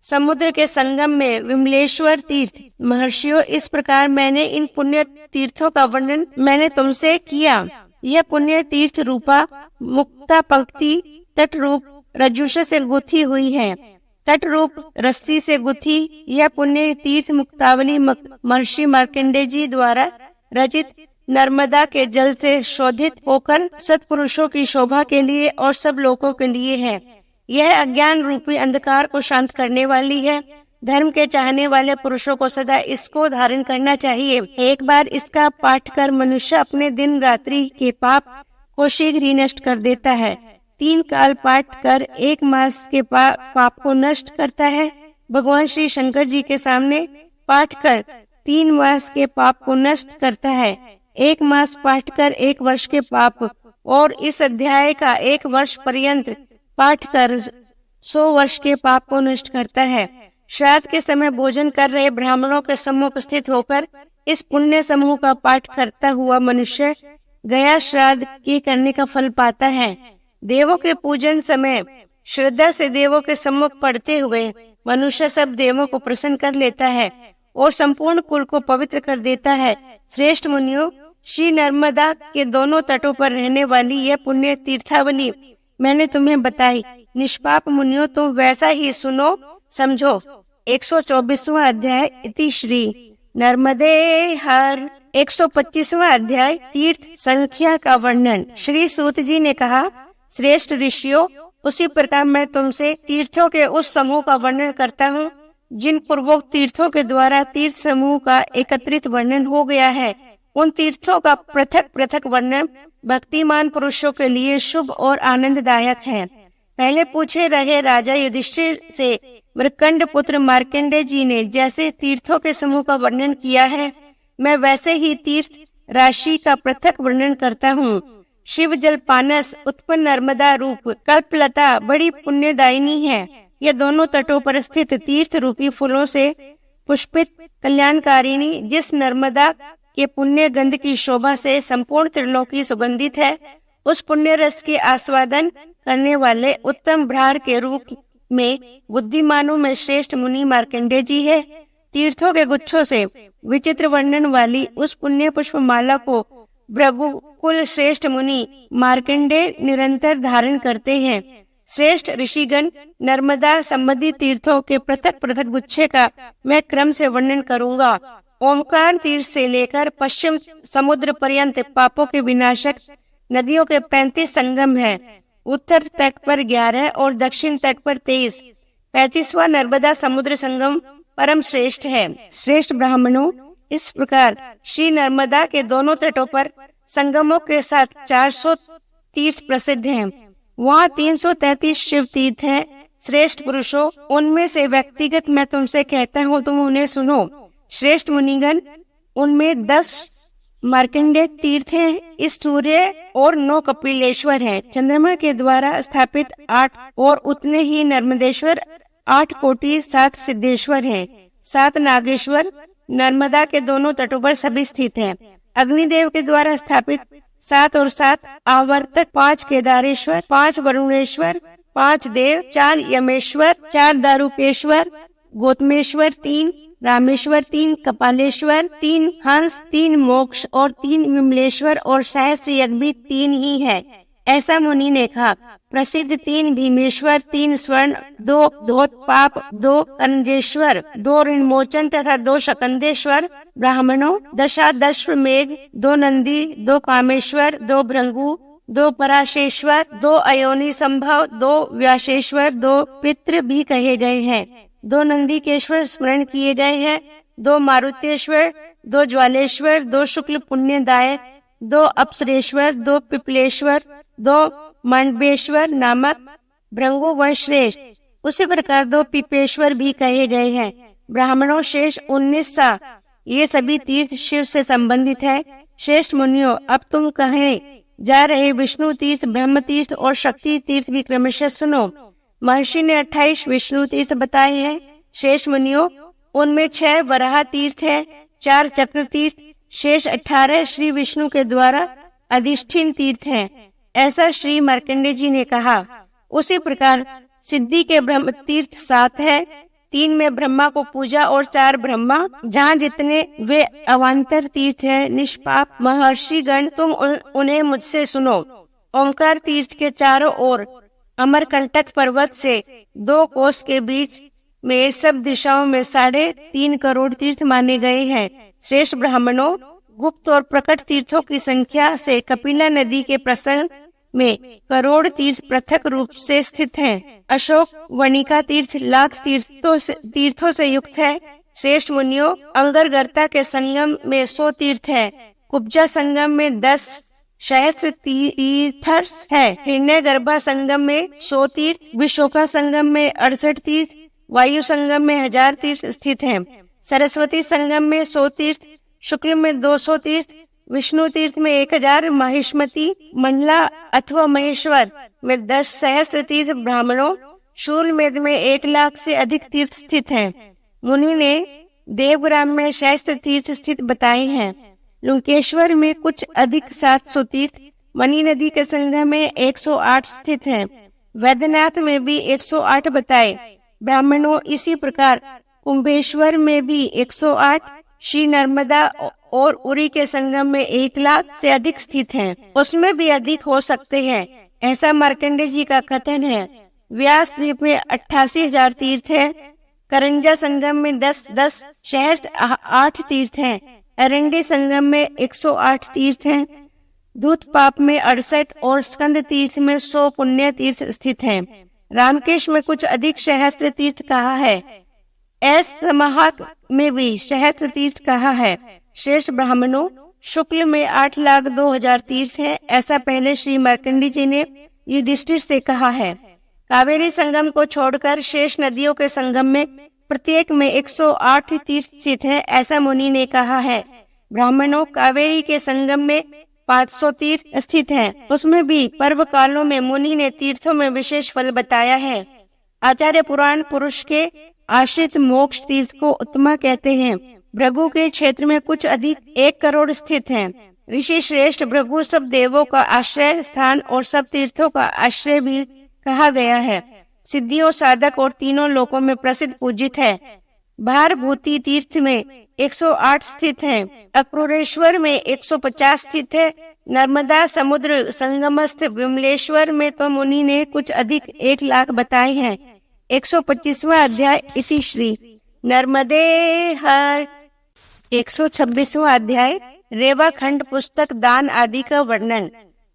समुद्र के संगम में विमलेश्वर तीर्थ। महर्षियों, इस प्रकार मैंने इन पुण्य तीर्थों का वर्णन मैंने तुमसे किया। यह पुण्य तीर्थ रूपा मुक्ता पंक्ति तट रूप रज्जुष से गुथी हुई है। तट रूप रस्सी से गुथी यह पुण्य तीर्थ मुक्तावली महर्षि मार्कंडेय जी द्वारा रचित नर्मदा के जल से शोधित होकर सत्पुरुषों की शोभा के लिए और सब लोगों के लिए है। यह अज्ञान रूपी अंधकार को शांत करने वाली है। धर्म के चाहने वाले पुरुषों को सदा इसको धारण करना चाहिए। एक बार इसका पाठ कर मनुष्य अपने दिन रात्रि के पाप को शीघ्र ही नष्ट कर देता है। 3 काल पाठ कर 1 मास के पाप को नष्ट करता है। भगवान श्री शंकर जी के सामने पाठ कर 3 मास के पाप को नष्ट करता है। 1 मास पाठ कर 1 वर्ष के पाप और इस अध्याय का 1 वर्ष पर्यंत पाठ कर 100 वर्ष के पाप को नष्ट करता है। श्राद्ध के समय भोजन कर रहे ब्राह्मणों के सम्मुख उपस्थित होकर इस पुण्य समूह का पाठ करता हुआ मनुष्य गया श्राद्ध के करने का फल पाता है। देवों के पूजन समय श्रद्धा से देवों के सम्मुख पढ़ते हुए मनुष्य सब देवों को प्रसन्न कर लेता है और संपूर्ण कुल को पवित्र कर देता है। श्रेष्ठ मुनियों, श्री नर्मदा के दोनों तटों पर रहने वाली यह पुण्य तीर्थावली मैंने तुम्हें बताई। निष्पाप मुनियों, तुम वैसा ही सुनो समझो। 124वां अध्याय इति श्री नर्मदे हर। 125वां अध्याय तीर्थ संख्या का वर्णन। श्री सूत जी ने कहा, श्रेष्ठ ऋषियों, उसी प्रकार मैं तुमसे तीर्थों के उस समूह का वर्णन करता हूँ जिन पूर्वोक्त तीर्थों के द्वारा तीर्थ समूह का एकत्रित वर्णन हो गया है। उन तीर्थों का पृथक पृथक वर्णन भक्तिमान पुरुषों के लिए शुभ और आनंददायक है। पहले पूछे रहे राजा युधिष्ठिर से मृकंड पुत्र मार्कंडेय जी ने जैसे तीर्थों के समूह का वर्णन किया है, मैं वैसे ही तीर्थ राशि का पृथक वर्णन करता हूँ। शिव जल पानस उत्पन्न नर्मदा रूप कल्पलता बड़ी पुण्यदायिनी है। यह दोनों तटों पर स्थित तीर्थ रूपी फूलों से पुष्पित कल्याणकारिणी जिस नर्मदा के पुण्य गंध की शोभा से संपूर्ण त्रिलोकी सुगंधित है, उस पुण्य रस के आस्वादन करने वाले उत्तम भ्रार के रूप में बुद्धिमानों में श्रेष्ठ मुनि मार्कंडेय जी है। तीर्थों के गुच्छों से विचित्र वर्णन वाली उस पुण्य पुष्प माला को भृगुकुल श्रेष्ठ मुनि मार्कंडेय निरंतर धारण करते हैं। श्रेष्ठ ऋषिगण, नर्मदा संबंधी तीर्थों के पृथक पृथक गुच्छे का मैं क्रम से वर्णन करूंगा। ओमकार तीर्थ से लेकर पश्चिम समुद्र पर्यंत पापों के विनाशक नदियों के 35 संगम हैं। उत्तर तट पर 11 और दक्षिण तट पर 23। 35वां नर्मदा समुद्र संगम परम श्रेष्ठ है। श्रेष्ठ ब्राह्मणों, इस प्रकार श्री नर्मदा के दोनों तटों पर संगमों के साथ 400 तीर्थ प्रसिद्ध हैं। वहाँ 333 शिव तीर्थ है। श्रेष्ठ पुरुषों, उनमें से व्यक्तिगत मैं तुमसे कहता हूँ, तुम उन्हें सुनो। श्रेष्ठ मुनिगण, उनमें 10 मार्कंडेय तीर्थ हैं, इस सूर्य और 9 कपिलेश्वर हैं। चंद्रमा के द्वारा स्थापित 8 और उतने ही नर्मदेश्वर, 8 कोटि 7 सिद्धेश्वर हैं, 7 नागेश्वर नर्मदा के दोनों तटों पर सभी स्थित हैं। अग्निदेव के द्वारा स्थापित 7 और 7 आवर्तक, 5 केदारेश्वर, 5 वरुणेश्वर, 5 देव, 4 यमेश्वर, 4 दारुकेश्वर, गौतमेश्वर 3, रामेश्वर 3, कपालेश्वर 3, हंस 3, मोक्ष और 3 विमलेश्वर और सहस्त्र यज्ञ भी 3 ही है। ऐसा मुनि ने कहा। प्रसिद्ध 3 भीमेश्वर, 3 स्वर्ण, 2 धोतपाप, 2 कंजेश्वर, 2 ऋणमोचन तथा 2 शकंदेश्वर ब्राह्मणों, दशादश्वमेघ, 2 नंदी, 2 कामेश्वर, 2 भृंगु, 2 पराशेश्वर, 2 अयोनि संभव, 2 व्यासेश्वर, 2 पितृ भी कहे गए हैं, 2 नंदीकेश्वर स्मरण किए गए हैं, 2 मारुतेश्वर, 2 ज्वालेश्वर, 2 शुक्ल पुण्यदायक, 2 अप्सरेश्वर, 2 पिपलेश्वर, 2 मंडबेश्वर नामक भृंगु वंश श्रेष्ठ। उसी प्रकार 2 पिपेश्वर भी कहे गए हैं। ब्राह्मणों शेष 19 सा, ये सभी तीर्थ शिव से संबंधित है। श्रेष्ठ मुनियों, अब तुम कहे जा रहे विष्णु तीर्थ, ब्रह्म तीर्थ और शक्ति तीर्थ भी क्रमशः सुनो। महर्षि ने 28 विष्णु तीर्थ बताए हैं। शेष मुनियों, उनमें 6 वराह तीर्थ है, 4 चक्र तीर्थ, शेष 18 श्री विष्णु के द्वारा अधिष्ठिन तीर्थ हैं। ऐसा श्री मार्कंडेय जी ने कहा। उसी प्रकार सिद्धि के ब्रह्म तीर्थ 7 है, 3 में ब्रह्मा को पूजा और 4 ब्रह्मा, जहाँ जितने वे अवान्तर तीर्थ है। निष्पाप महर्षि गण, तुम उन्हें मुझसे सुनो। ओंकार तीर्थ के चारों ओर अमरकंटक पर्वत से 2 कोस के बीच में सब दिशाओं में 3.5 करोड़ तीर्थ माने गए हैं। श्रेष्ठ ब्राह्मणों, गुप्त और प्रकट तीर्थों की संख्या से कपिला नदी के प्रसंग में करोड़ तीर्थ पृथक रूप से स्थित हैं। अशोक वनिका तीर्थ लाख तीर्थों से युक्त है। श्रेष्ठ मुनियों, अंगरगर्ता के संगम में 100 तीर्थ है, कुब्जा संगम में 10 सहस्त्र तीर्थर्स है, हिरण्य गर्भा संगम में 100 तीर्थ, विशोका संगम में 68 तीर्थ, वायु संगम में 1000 तीर्थ स्थित हैं। सरस्वती संगम में 100 तीर्थ, शुक्ल में 200 तीर्थ, विष्णु तीर्थ में 1000, महिष्मती मंडला अथवा महेश्वर में 10 सहस्त्र तीर्थ ब्राह्मणों, शूलमेध में 1 लाख से अधिक तीर्थ स्थित हैं। मुनि ने देवग्राम में सहस्त्र तीर्थ स्थित बताए हैं। लुंकेश्वर में कुछ अधिक 700 तीर्थ, मणि नदी के संगम में 108 स्थित हैं। वैद्यनाथ में भी 108 बताए ब्राह्मणों। इसी प्रकार कुंभेश्वर में भी 108, श्री नर्मदा और उरी के संगम में 1 लाख से अधिक स्थित हैं, उसमें भी अधिक हो सकते हैं, ऐसा मार्कंडेय जी का कथन है। व्यास द्वीप में 88,000 तीर्थ है। करंजा संगम में 10 सहस्त्र 8 तीर्थ हैं। अरंडी संगम में 108 तीर्थ हैं। दूतपाप में 68 और स्कंद तीर्थ में 100 पुण्य तीर्थ स्थित हैं। रामकेश में कुछ अधिक सहस्त्र तीर्थ कहा है। समाहक में भी सहस्त्र तीर्थ कहा है। शेष ब्राह्मणों, शुक्ल में 8,02,000 तीर्थ है, ऐसा पहले श्री मार्कंडेय जी ने युधिष्ठिर से कहा है। कावेरी संगम को छोड़कर शेष नदियों के संगम में प्रत्येक में 108 तीर्थ स्थित है, ऐसा मुनि ने कहा है। ब्राह्मणों, कावेरी के संगम में 500 तीर्थ स्थित हैं, उसमें भी पर्व कालों में मुनि ने तीर्थों में विशेष फल बताया है। आचार्य पुराण पुरुष के आश्रित मोक्ष तीर्थ को उत्तमा कहते हैं। भृगु के क्षेत्र में कुछ अधिक 1 करोड़ स्थित हैं। ऋषि श्रेष्ठ भृगु सब देवों का आश्रय स्थान और सब तीर्थों का आश्रय भी कहा गया है। सिद्धियों, साधक और तीनों लोकों में प्रसिद्ध पूजित है। भारभूति तीर्थ में 108 स्थित है। अक्रूरेश्वर में 150 स्थित है। नर्मदा समुद्र संगमस्थ विमलेश्वर में तो मुनि ने कुछ अधिक 1 लाख बताए हैं। 125वां अध्याय इति श्री नर्मदे हर। 126वां अध्याय रेवा खंड पुस्तक दान आदि का वर्णन।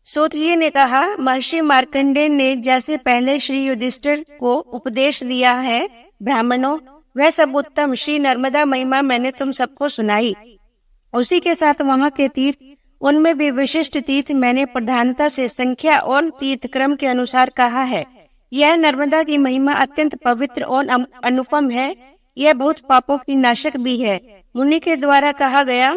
सूत जी ने कहा, महर्षि मार्कंडेय ने जैसे पहले श्री युधिष्ठिर को उपदेश दिया है ब्राह्मणों, वह सब उत्तम श्री नर्मदा महिमा मैंने तुम सबको सुनाई। उसी के साथ वहाँ के तीर्थ, उनमें भी विशिष्ट तीर्थ मैंने प्रधानता से संख्या और तीर्थ क्रम के अनुसार कहा है। यह नर्मदा की महिमा अत्यंत पवित्र और अनुपम है। यह बहुत पापों की नाशक भी है। मुनि के द्वारा कहा गया,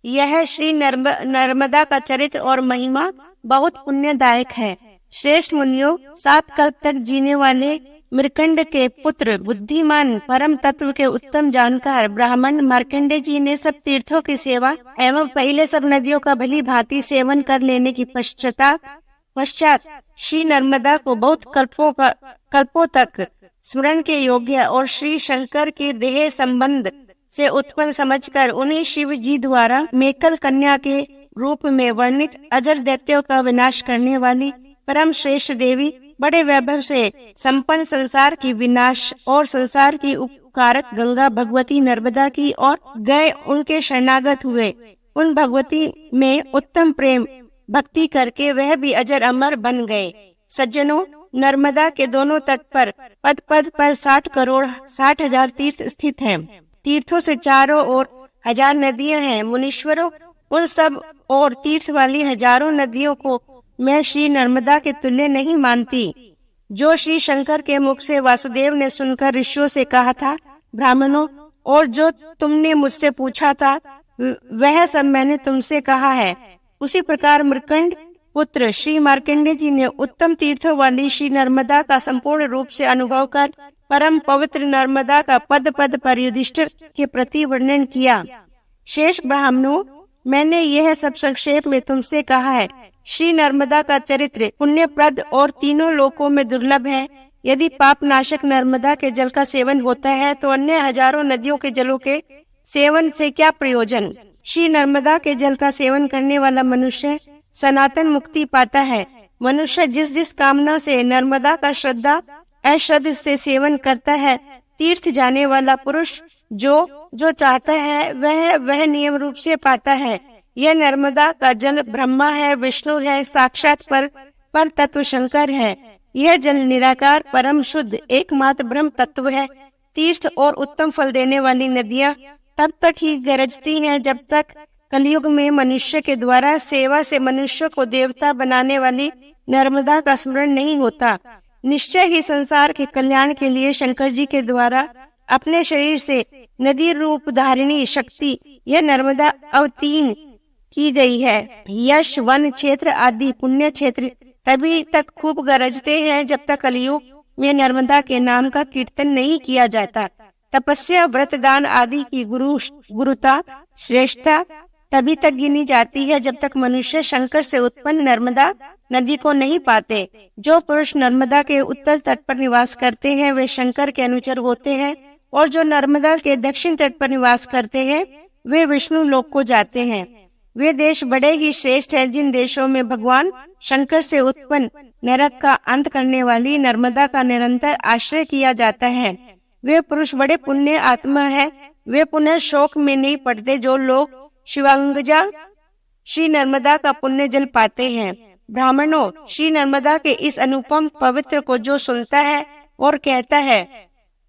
यह श्री नर्मदा का चरित्र और महिमा बहुत पुण्यदायक है। श्रेष्ठ मुनियों, 7 कल्प तक जीने वाले मृकंड के पुत्र, बुद्धिमान, परम तत्व के उत्तम जानकार ब्राह्मण मार्कंडेय जी ने सब तीर्थों की सेवा एवं पहले सब नदियों का भली भांति सेवन कर लेने की पश्चात श्री नर्मदा को बहुत कल्पों तक स्मरण के योग्य और श्री शंकर के देह संबंध से उत्पन्न समझकर उन्हीं शिव जी द्वारा मेकल कन्या के रूप में वर्णित अजर दैत्यों का विनाश करने वाली परम श्रेष्ठ देवी, बड़े वैभव से संपन्न संसार की विनाश और संसार की उपकारक गंगा भगवती नर्मदा की ओर गए उनके शरणागत हुए। उन भगवती में उत्तम प्रेम भक्ति करके वह भी अजर अमर बन गए। सज्जनों, नर्मदा के दोनों तट पर पद पद पर 60,60,000 तीर्थ स्थित हैं। तीर्थों से चारों ओर 1000 नदियां हैं। मुनीश्वरों, उन सब और तीर्थ वाली हजारों नदियों को मैं श्री नर्मदा के तुल्य नहीं मानती। जो श्री शंकर के मुख से वासुदेव ने सुनकर ऋषियों से कहा था, ब्राह्मणों, और जो तुमने मुझसे पूछा था वह सब मैंने तुमसे कहा है। उसी प्रकार मृकंड पुत्र श्री मार्कंडेय जी ने उत्तम तीर्थों वाली श्री नर्मदा का संपूर्ण रूप से अनुभव कर परम पवित्र नर्मदा का पद पद पर युधिष्ठिर के प्रति वर्णन किया। शेष ब्राह्मणों, मैंने यह सब संक्षेप में तुमसे कहा है। श्री नर्मदा का चरित्र पुण्यप्रद और तीनों लोकों में दुर्लभ है। यदि पाप नाशक नर्मदा के जल का सेवन होता है तो अन्य हजारों नदियों के जलों के सेवन से क्या प्रयोजन। श्री नर्मदा के जल का सेवन करने वाला मनुष्य सनातन मुक्ति पाता है। मनुष्य जिस जिस कामना से नर्मदा का श्रद्धा अश्रद्धा से सेवन करता है, तीर्थ जाने वाला पुरुष जो चाहता है वह नियम रूप से पाता है। यह नर्मदा का जल ब्रह्मा है, विष्णु है, साक्षात पर तत्व शंकर है। यह जल निराकार, परम शुद्ध, एकमात्र ब्रह्म तत्व है। तीर्थ और उत्तम फल देने वाली नदियाँ तब तक ही गरजती हैं जब तक कलयुग में मनुष्य के द्वारा सेवा से मनुष्य को देवता बनाने वाली नर्मदा का स्मरण नहीं होता। निश्चय ही संसार के कल्याण के लिए शंकर जी के द्वारा अपने शरीर से नदी रूप धारिणी शक्ति यह नर्मदा अवतीर्ण की गई है। यश, वन क्षेत्र आदि पुण्य क्षेत्र तभी तक खूब गरजते हैं जब तक कलयुग में नर्मदा के नाम का कीर्तन नहीं किया जाता। तपस्या, व्रत, दान आदि की गुरुता श्रेष्ठता तभी तक गिनी जाती है जब तक मनुष्य शंकर से उत्पन्न नर्मदा नदी को नहीं पाते। जो पुरुष नर्मदा के उत्तर तट पर निवास करते हैं वे शंकर के अनुचर होते हैं, और जो नर्मदा के दक्षिण तट पर निवास करते हैं वे विष्णु लोक को जाते हैं। वे देश बड़े ही श्रेष्ठ हैं जिन देशों में भगवान शंकर से उत्पन्न नरक का अंत करने वाली नर्मदा का निरंतर आश्रय किया जाता है। वे पुरुष बड़े पुण्य आत्मा है। वे पुनः शोक में नहीं पड़ते जो लोग शिवांगजा श्री नर्मदा का पुण्य जल पाते हैं। ब्राह्मणों, श्री नर्मदा के इस अनुपम पवित्र को जो सुनता है और कहता है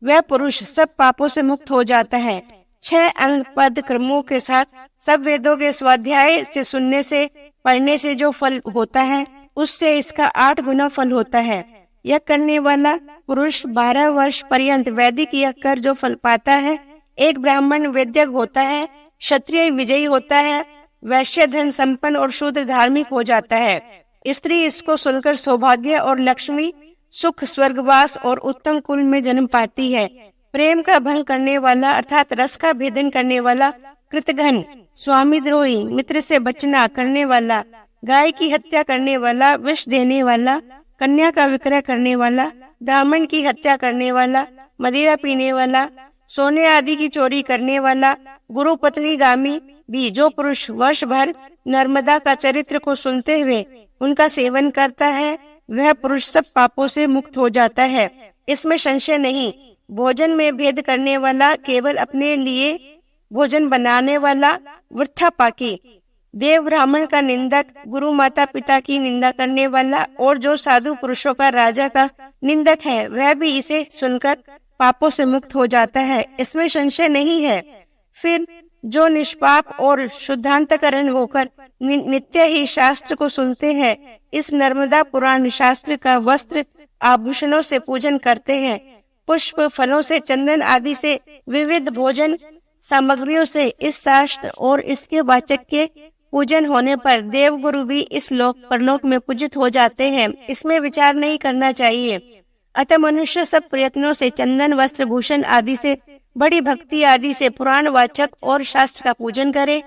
वह पुरुष सब पापों से मुक्त हो जाता है। 6 अंग पद क्रमों के साथ सब वेदों के स्वाध्याय से सुनने से पढ़ने से जो फल होता है उससे इसका 8 गुना फल होता है। यह करने वाला पुरुष 12 वर्ष पर्यंत वैदिक यज्ञ कर जो फल पाता है। एक ब्राह्मण वैद्य होता है, क्षत्रिय विजयी होता है, वैश्य धन संपन्न और शूद्र धार्मिक हो जाता है। स्त्री इसको सुनकर सौभाग्य और लक्ष्मी, सुख, स्वर्गवास और उत्तम कुल में जन्म पाती है। प्रेम का भंग करने वाला अर्थात रस का भेदन करने वाला, कृतघ्न, स्वामी द्रोही, मित्र से बचना करने वाला, गाय की हत्या करने वाला, विष देने वाला, कन्या का विक्रय करने वाला, ब्राह्मण की हत्या करने वाला, मदिरा पीने वाला, सोने आदि की चोरी करने वाला, गुरु पत्नी गामी भी जो पुरुष वर्ष भर नर्मदा का चरित्र को सुनते हुए उनका सेवन करता है वह पुरुष सब पापों से मुक्त हो जाता है। इसमें संशय नहीं। भोजन में भेद करने वाला, केवल अपने लिए भोजन बनाने वाला, वृथा पाकी, देव ब्राह्मण का निंदक, गुरु माता पिता की निंदा करने वाला और जो साधु पुरुषों का राजा का निंदक है वह भी इसे सुनकर पापों से मुक्त हो जाता है। इसमें संशय नहीं है। फिर जो निष्पाप और शुद्धांतकरण होकर नित्य ही शास्त्र को सुनते हैं, इस नर्मदा पुराण शास्त्र का वस्त्र आभूषणों से पूजन करते हैं। पुष्प, फलों से, चंदन आदि से, विविध भोजन सामग्रियों से इस शास्त्र और इसके वाचक के पूजन होने पर देवगुरु भी इस लोक परलोक में पूजित हो जाते हैं। इसमें विचार नहीं करना चाहिए। अतः मनुष्य सब प्रयत्नों से चंदन, वस्त्र, भूषण आदि से, बड़ी भक्ति आदि से पुराण वाचक और शास्त्र का पूजन करे।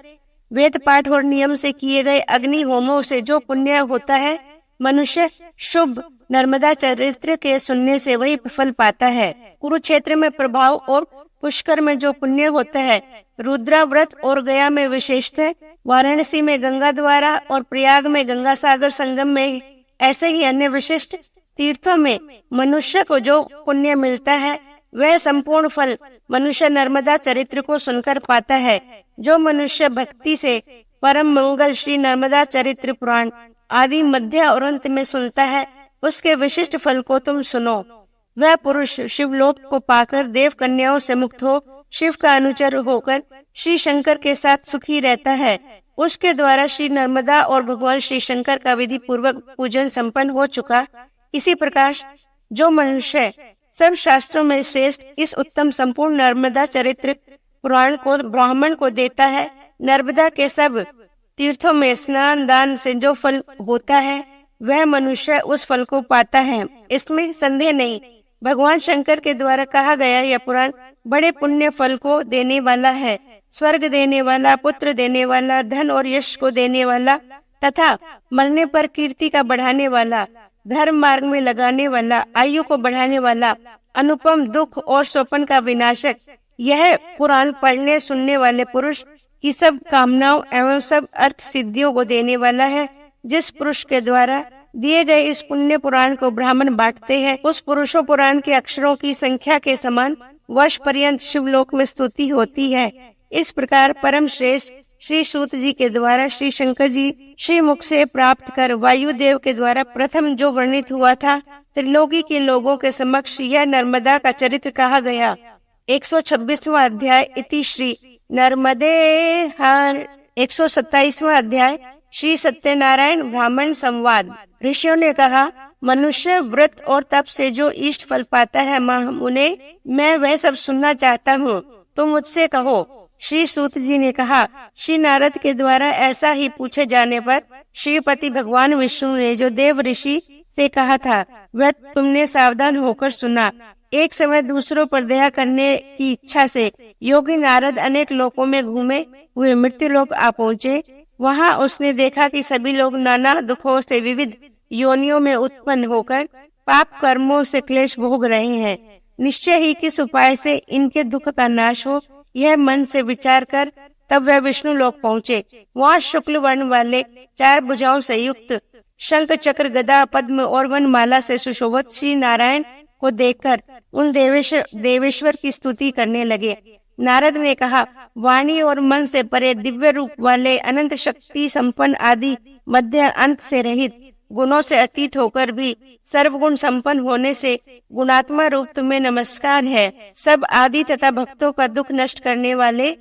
वेद पाठ और नियम से किए गए अग्नि होमों से जो पुण्य होता है, मनुष्य शुभ नर्मदा चरित्र के सुनने से वही फल पाता है। कुरुक्षेत्र में प्रभाव और पुष्कर में जो पुण्य होता है, रुद्राव्रत और गया में विशेषतः, वाराणसी में गंगा द्वारा और प्रयाग में गंगा सागर संगम में, ऐसे ही अन्य विशिष्ट तीर्थों में मनुष्य को जो पुण्य मिलता है, वह संपूर्ण फल मनुष्य नर्मदा चरित्र को सुनकर पाता है। जो मनुष्य भक्ति से परम मंगल श्री नर्मदा चरित्र पुराण आदि मध्य और अंत में सुनता है, उसके विशिष्ट फल को तुम सुनो। वह पुरुष शिवलोक को पाकर देव कन्याओं से मुक्त हो, शिव का अनुचर होकर श्री शंकर के साथ सुखी रहता है। उसके द्वारा श्री नर्मदा और भगवान श्री शंकर का विधि पूर्वक पूजन संपन्न हो चुका। इसी प्रकार जो मनुष्य सब शास्त्रों में श्रेष्ठ इस उत्तम संपूर्ण नर्मदा चरित्र पुराण को ब्राह्मण को देता है, नर्मदा के सब तीर्थों में स्नान दान से जो फल होता है, वह मनुष्य उस फल को पाता है। इसमें संदेह नहीं। भगवान शंकर के द्वारा कहा गया यह पुराण बड़े पुण्य फल को देने वाला है, स्वर्ग देने वाला, पुत्र देने वाला, धन और यश को देने वाला तथा मरने पर कीर्ति का बढ़ाने वाला, धर्म मार्ग में लगाने वाला, आयु को बढ़ाने वाला, अनुपम दुख और स्वप्न का विनाशक, यह पुराण पढ़ने सुनने वाले पुरुष की सब कामनाओं एवं सब अर्थ सिद्धियों को देने वाला है। जिस पुरुष के द्वारा दिए गए इस पुण्य पुराण को ब्राह्मण बांटते हैं, उस पुरुषों पुराण के अक्षरों की संख्या के समान वर्ष पर्यंत शिवलोक में स्तुति होती है। इस प्रकार परम श्रेष्ठ श्री सूत जी के द्वारा श्री शंकर जी श्री मुख से प्राप्त कर वायुदेव के द्वारा प्रथम जो वर्णित हुआ था, त्रिलोकी के लोगों के समक्ष यह नर्मदा का चरित्र कहा गया। 126वां अध्याय इति श्री नर्मदे हर। 127वां अध्याय श्री सत्यनारायण ब्राह्मण संवाद। ऋषियों ने कहा, मनुष्य व्रत और तप से जो इष्ट फल पाता है, मुने मैं वह सब सुनना चाहता हूँ, तुम मुझसे कहो। श्री सूत जी ने कहा, श्री नारद के द्वारा ऐसा ही पूछे जाने पर श्रीपति भगवान विष्णु ने जो देव ऋषि से कहा था, वह तुमने सावधान होकर सुना। एक समय दूसरों पर दया करने की इच्छा से योगी नारद अनेक लोकों में घूमे हुए मृत्यु लोक आ पहुँचे। वहाँ उसने देखा कि सभी लोग नाना दुखों से विविध योनियों में उत्पन्न होकर पाप कर्मों से क्लेश भोग रहे हैं। निश्चय ही किस उपाय से इनके दुख का नाश हो, यह मन से विचार कर तब वह विष्णु लोक पहुँचे। वहाँ शुक्ल वर्ण वाले 4 भुजाओं से युक्त शंख चक्र गदा पद्म और वनमाला से सुशोभित श्री नारायण को देखकर उन देवेश्वर की स्तुति करने लगे। नारद ने कहा, वाणी और मन से परे दिव्य रूप वाले अनंत शक्ति संपन्न आदि मध्य अंत से रहित गुणों से अतीत होकर भी सर्वगुण संपन्न होने से गुणात्मा रूप तुम्हें नमस्कार है। सब आदि तथा भक्तों का दुख नष्ट करने वाले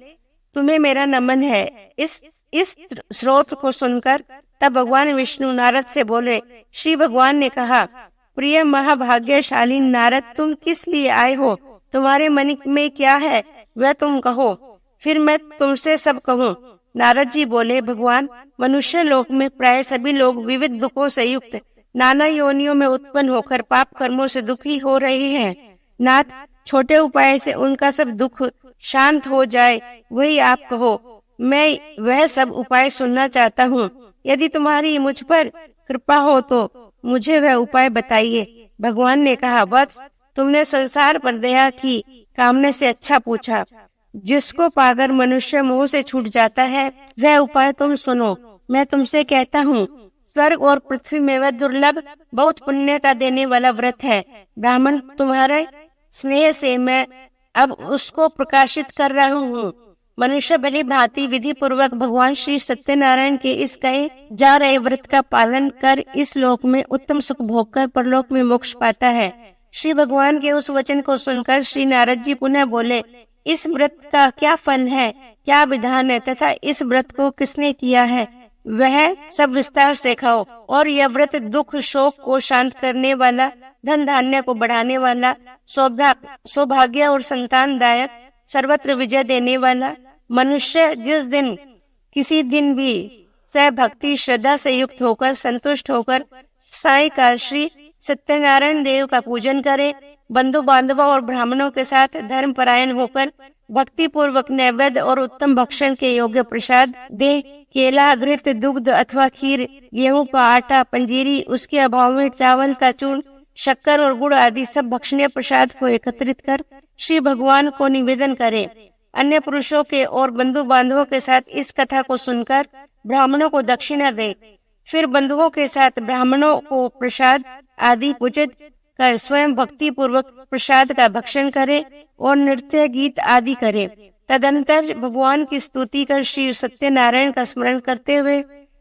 तुम्हें मेरा नमन है। इस स्रोत को सुनकर तब भगवान विष्णु नारद से बोले। श्री भगवान ने कहा, प्रिय महाभाग्यशाली नारद, तुम किस लिए आए हो? तुम्हारे मन में क्या है वह तुम कहो, फिर मैं तुमसे सब कहूँ। नारद जी बोले, भगवान, मनुष्य लोक में प्राय सभी लोग विविध दुखों से युक्त नाना योनियों में उत्पन्न होकर पाप कर्मों से दुखी हो रहे हैं। नाथ, छोटे उपाय से उनका सब दुख शांत हो जाए, वही आप कहो। मैं वह सब उपाय सुनना चाहता हूँ। यदि तुम्हारी मुझ पर कृपा हो तो मुझे वह उपाय बताइए। भगवान ने कहा, वत्स, तुमने संसार पर दया की कामना से अच्छा पूछा। जिसको पाकर मनुष्य मोह से छूट जाता है, वह उपाय तुम सुनो। मैं तुमसे कहता हूँ, स्वर्ग और पृथ्वी में वह दुर्लभ बहुत पुण्य का देने वाला व्रत है। ब्राह्मण, तुम्हारे स्नेह से मैं अब उसको प्रकाशित कर रहा हूँ। मनुष्य भली भांति विधि पूर्वक भगवान श्री सत्यनारायण के इस कहे जा रहे व्रत का पालन कर इस लोक में उत्तम सुख भोग कर परलोक में मोक्ष पाता है। श्री भगवान के उस वचन को सुनकर श्री नारद जी पुनः बोले, इस व्रत का क्या फल है, क्या विधान है तथा इस व्रत को किसने किया है, वह सब विस्तार से खाओ। और यह व्रत दुख शोक को शांत करने वाला, धन धान्य को बढ़ाने वाला, सौभाग्य और संतानदायक, सर्वत्र विजय देने वाला, मनुष्य जिस दिन किसी दिन भी भक्ति श्रद्धा से युक्त होकर संतुष्ट होकर सायंकाल श्री सत्यनारायण देव का पूजन करे, बंधु बांधवों और ब्राह्मणों के साथ धर्म परायण होकर भक्ति पूर्वक नैवेद्य और उत्तम भक्षण के योग्य प्रसाद दे, केला, घृत, दुग्ध अथवा खीर, गेहूं का आटा, पंजीरी, उसके अभाव में चावल का चूर्ण, शक्कर और गुड़ आदि सब भक्षणीय प्रसाद को एकत्रित कर श्री भगवान को निवेदन करे। अन्य पुरुषों के और बंधु बांधवों के साथ इस कथा को सुनकर ब्राह्मणों को दक्षिणा दे। फिर बंधुओं के साथ ब्राह्मणों को प्रसाद आदि पूजित कर स्वयं भक्ति पूर्वक प्रसाद का भक्षण करे और नृत्य गीत आदि करे। तदंतर भगवान की स्तुति कर श्री सत्यनारायण का स्मरण करते हुए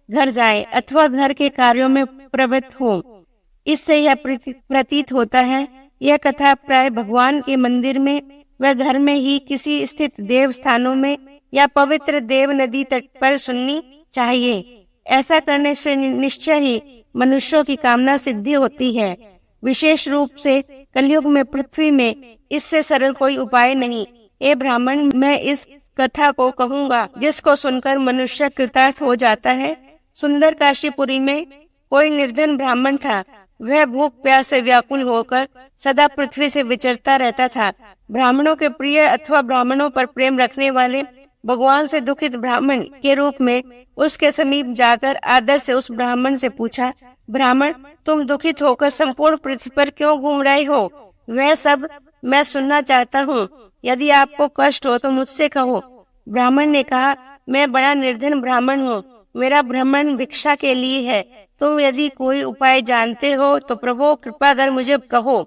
घर जाए अथवा घर के कार्यों में प्रवृत्त हो। इससे यह प्रतीत होता है यह कथा प्राय भगवान के मंदिर में व घर में ही किसी स्थित देव स्थानों में या पवित्र देव नदी तट पर सुननी चाहिए। ऐसा करने से निश्चय ही मनुष्यों की कामना सिद्धि होती है। विशेष रूप से कलयुग में पृथ्वी में इससे सरल कोई उपाय नहीं। हे ब्राह्मण, मैं इस कथा को कहूँगा जिसको सुनकर मनुष्य कृतार्थ हो जाता है। सुंदर काशीपुरी में कोई निर्धन ब्राह्मण था। वह भूख प्यास से व्याकुल होकर सदा पृथ्वी से विचरता रहता था। ब्राह्मणों के प्रिय अथवा ब्राह्मणों पर प्रेम रखने वाले भगवान से दुखित ब्राह्मण के रूप में उसके समीप जाकर आदर से उस ब्राह्मण से पूछा, ब्राह्मण, तुम दुखित होकर संपूर्ण पृथ्वी पर क्यों घूम रहे हो? वह सब मैं सुनना चाहता हूँ। यदि आपको कष्ट हो तो मुझसे कहो। ब्राह्मण ने कहा, मैं बड़ा निर्धन ब्राह्मण हूँ। मेरा भ्रमण भिक्षा के लिए है। तुम यदि कोई उपाय जानते हो तो प्रभु कृपा कर मुझे कहो।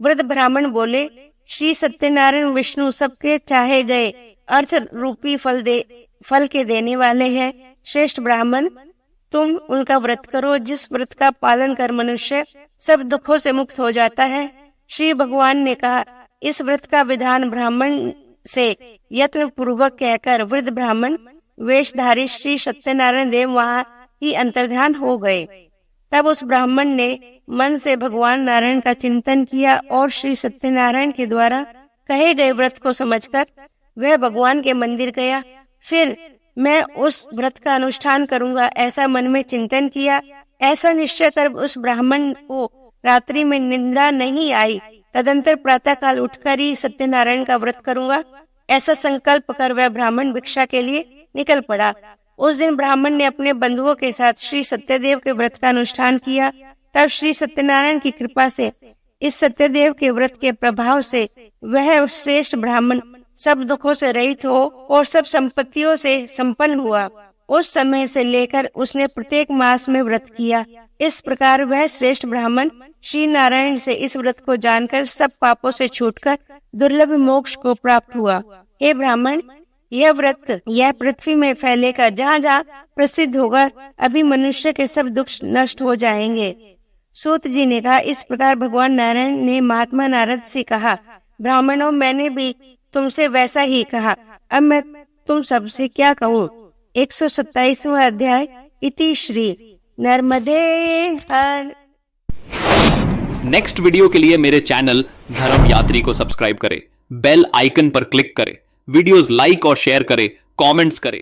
वृद्ध ब्राह्मण बोले, श्री सत्यनारायण विष्णु सबके चाहे गए अर्थ रूपी फल के देने वाले हैं। श्रेष्ठ ब्राह्मण, तुम उनका व्रत करो जिस व्रत का पालन कर मनुष्य सब दुखों से मुक्त हो जाता है। श्री भगवान ने कहा, इस व्रत का विधान ब्राह्मण से यत्न पूर्वक कहकर वृद्ध ब्राह्मण वेशधारी श्री सत्यनारायण देव वहाँ ही अंतर्ध्यान हो गए। तब उस ब्राह्मण ने मन से भगवान नारायण का चिंतन किया और श्री सत्यनारायण के द्वारा कहे गए व्रत को समझकर वह भगवान के मंदिर गया। फिर मैं उस व्रत का अनुष्ठान करूंगा ऐसा मन में चिंतन किया। ऐसा निश्चय कर उस ब्राह्मण को रात्रि में निंद्रा नहीं आई। तदंतर प्रातः काल उठकर ही सत्यनारायण का व्रत करूंगा ऐसा संकल्प कर वह ब्राह्मण भिक्षा के लिए निकल पड़ा। उस दिन ब्राह्मण ने अपने बंधुओं के साथ श्री सत्यदेव के व्रत का अनुष्ठान किया। तब श्री सत्यनारायण की कृपा से इस सत्यदेव के व्रत के प्रभाव से वह श्रेष्ठ ब्राह्मण सब दुखों से रहित हो और सब संपत्तियों से संपन्न हुआ। उस समय से लेकर उसने प्रत्येक मास में व्रत किया। इस प्रकार वह श्रेष्ठ ब्राह्मण श्री नारायण से इस व्रत को जानकर सब पापों से छूटकर दुर्लभ मोक्ष को प्राप्त हुआ। हे ब्राह्मण, यह व्रत यह पृथ्वी में फैलेगा। जहाँ जहाँ प्रसिद्ध होगा अभी मनुष्य के सब दुख नष्ट हो जाएंगे। सूत जी ने कहा, इस प्रकार भगवान नारायण ने महात्मा नारद से कहा, ब्राह्मणों, मैंने भी तुमसे वैसा ही कहा। अब मैं तुम सबसे क्या कहूँ। 127वां अध्याय इति श्री नर्मदे हर। नेक्स्ट वीडियो के लिए मेरे चैनल धर्म यात्री को सब्सक्राइब करें, बेल आइकन पर क्लिक करें, वीडियोस लाइक और शेयर करें, कमेंट्स करें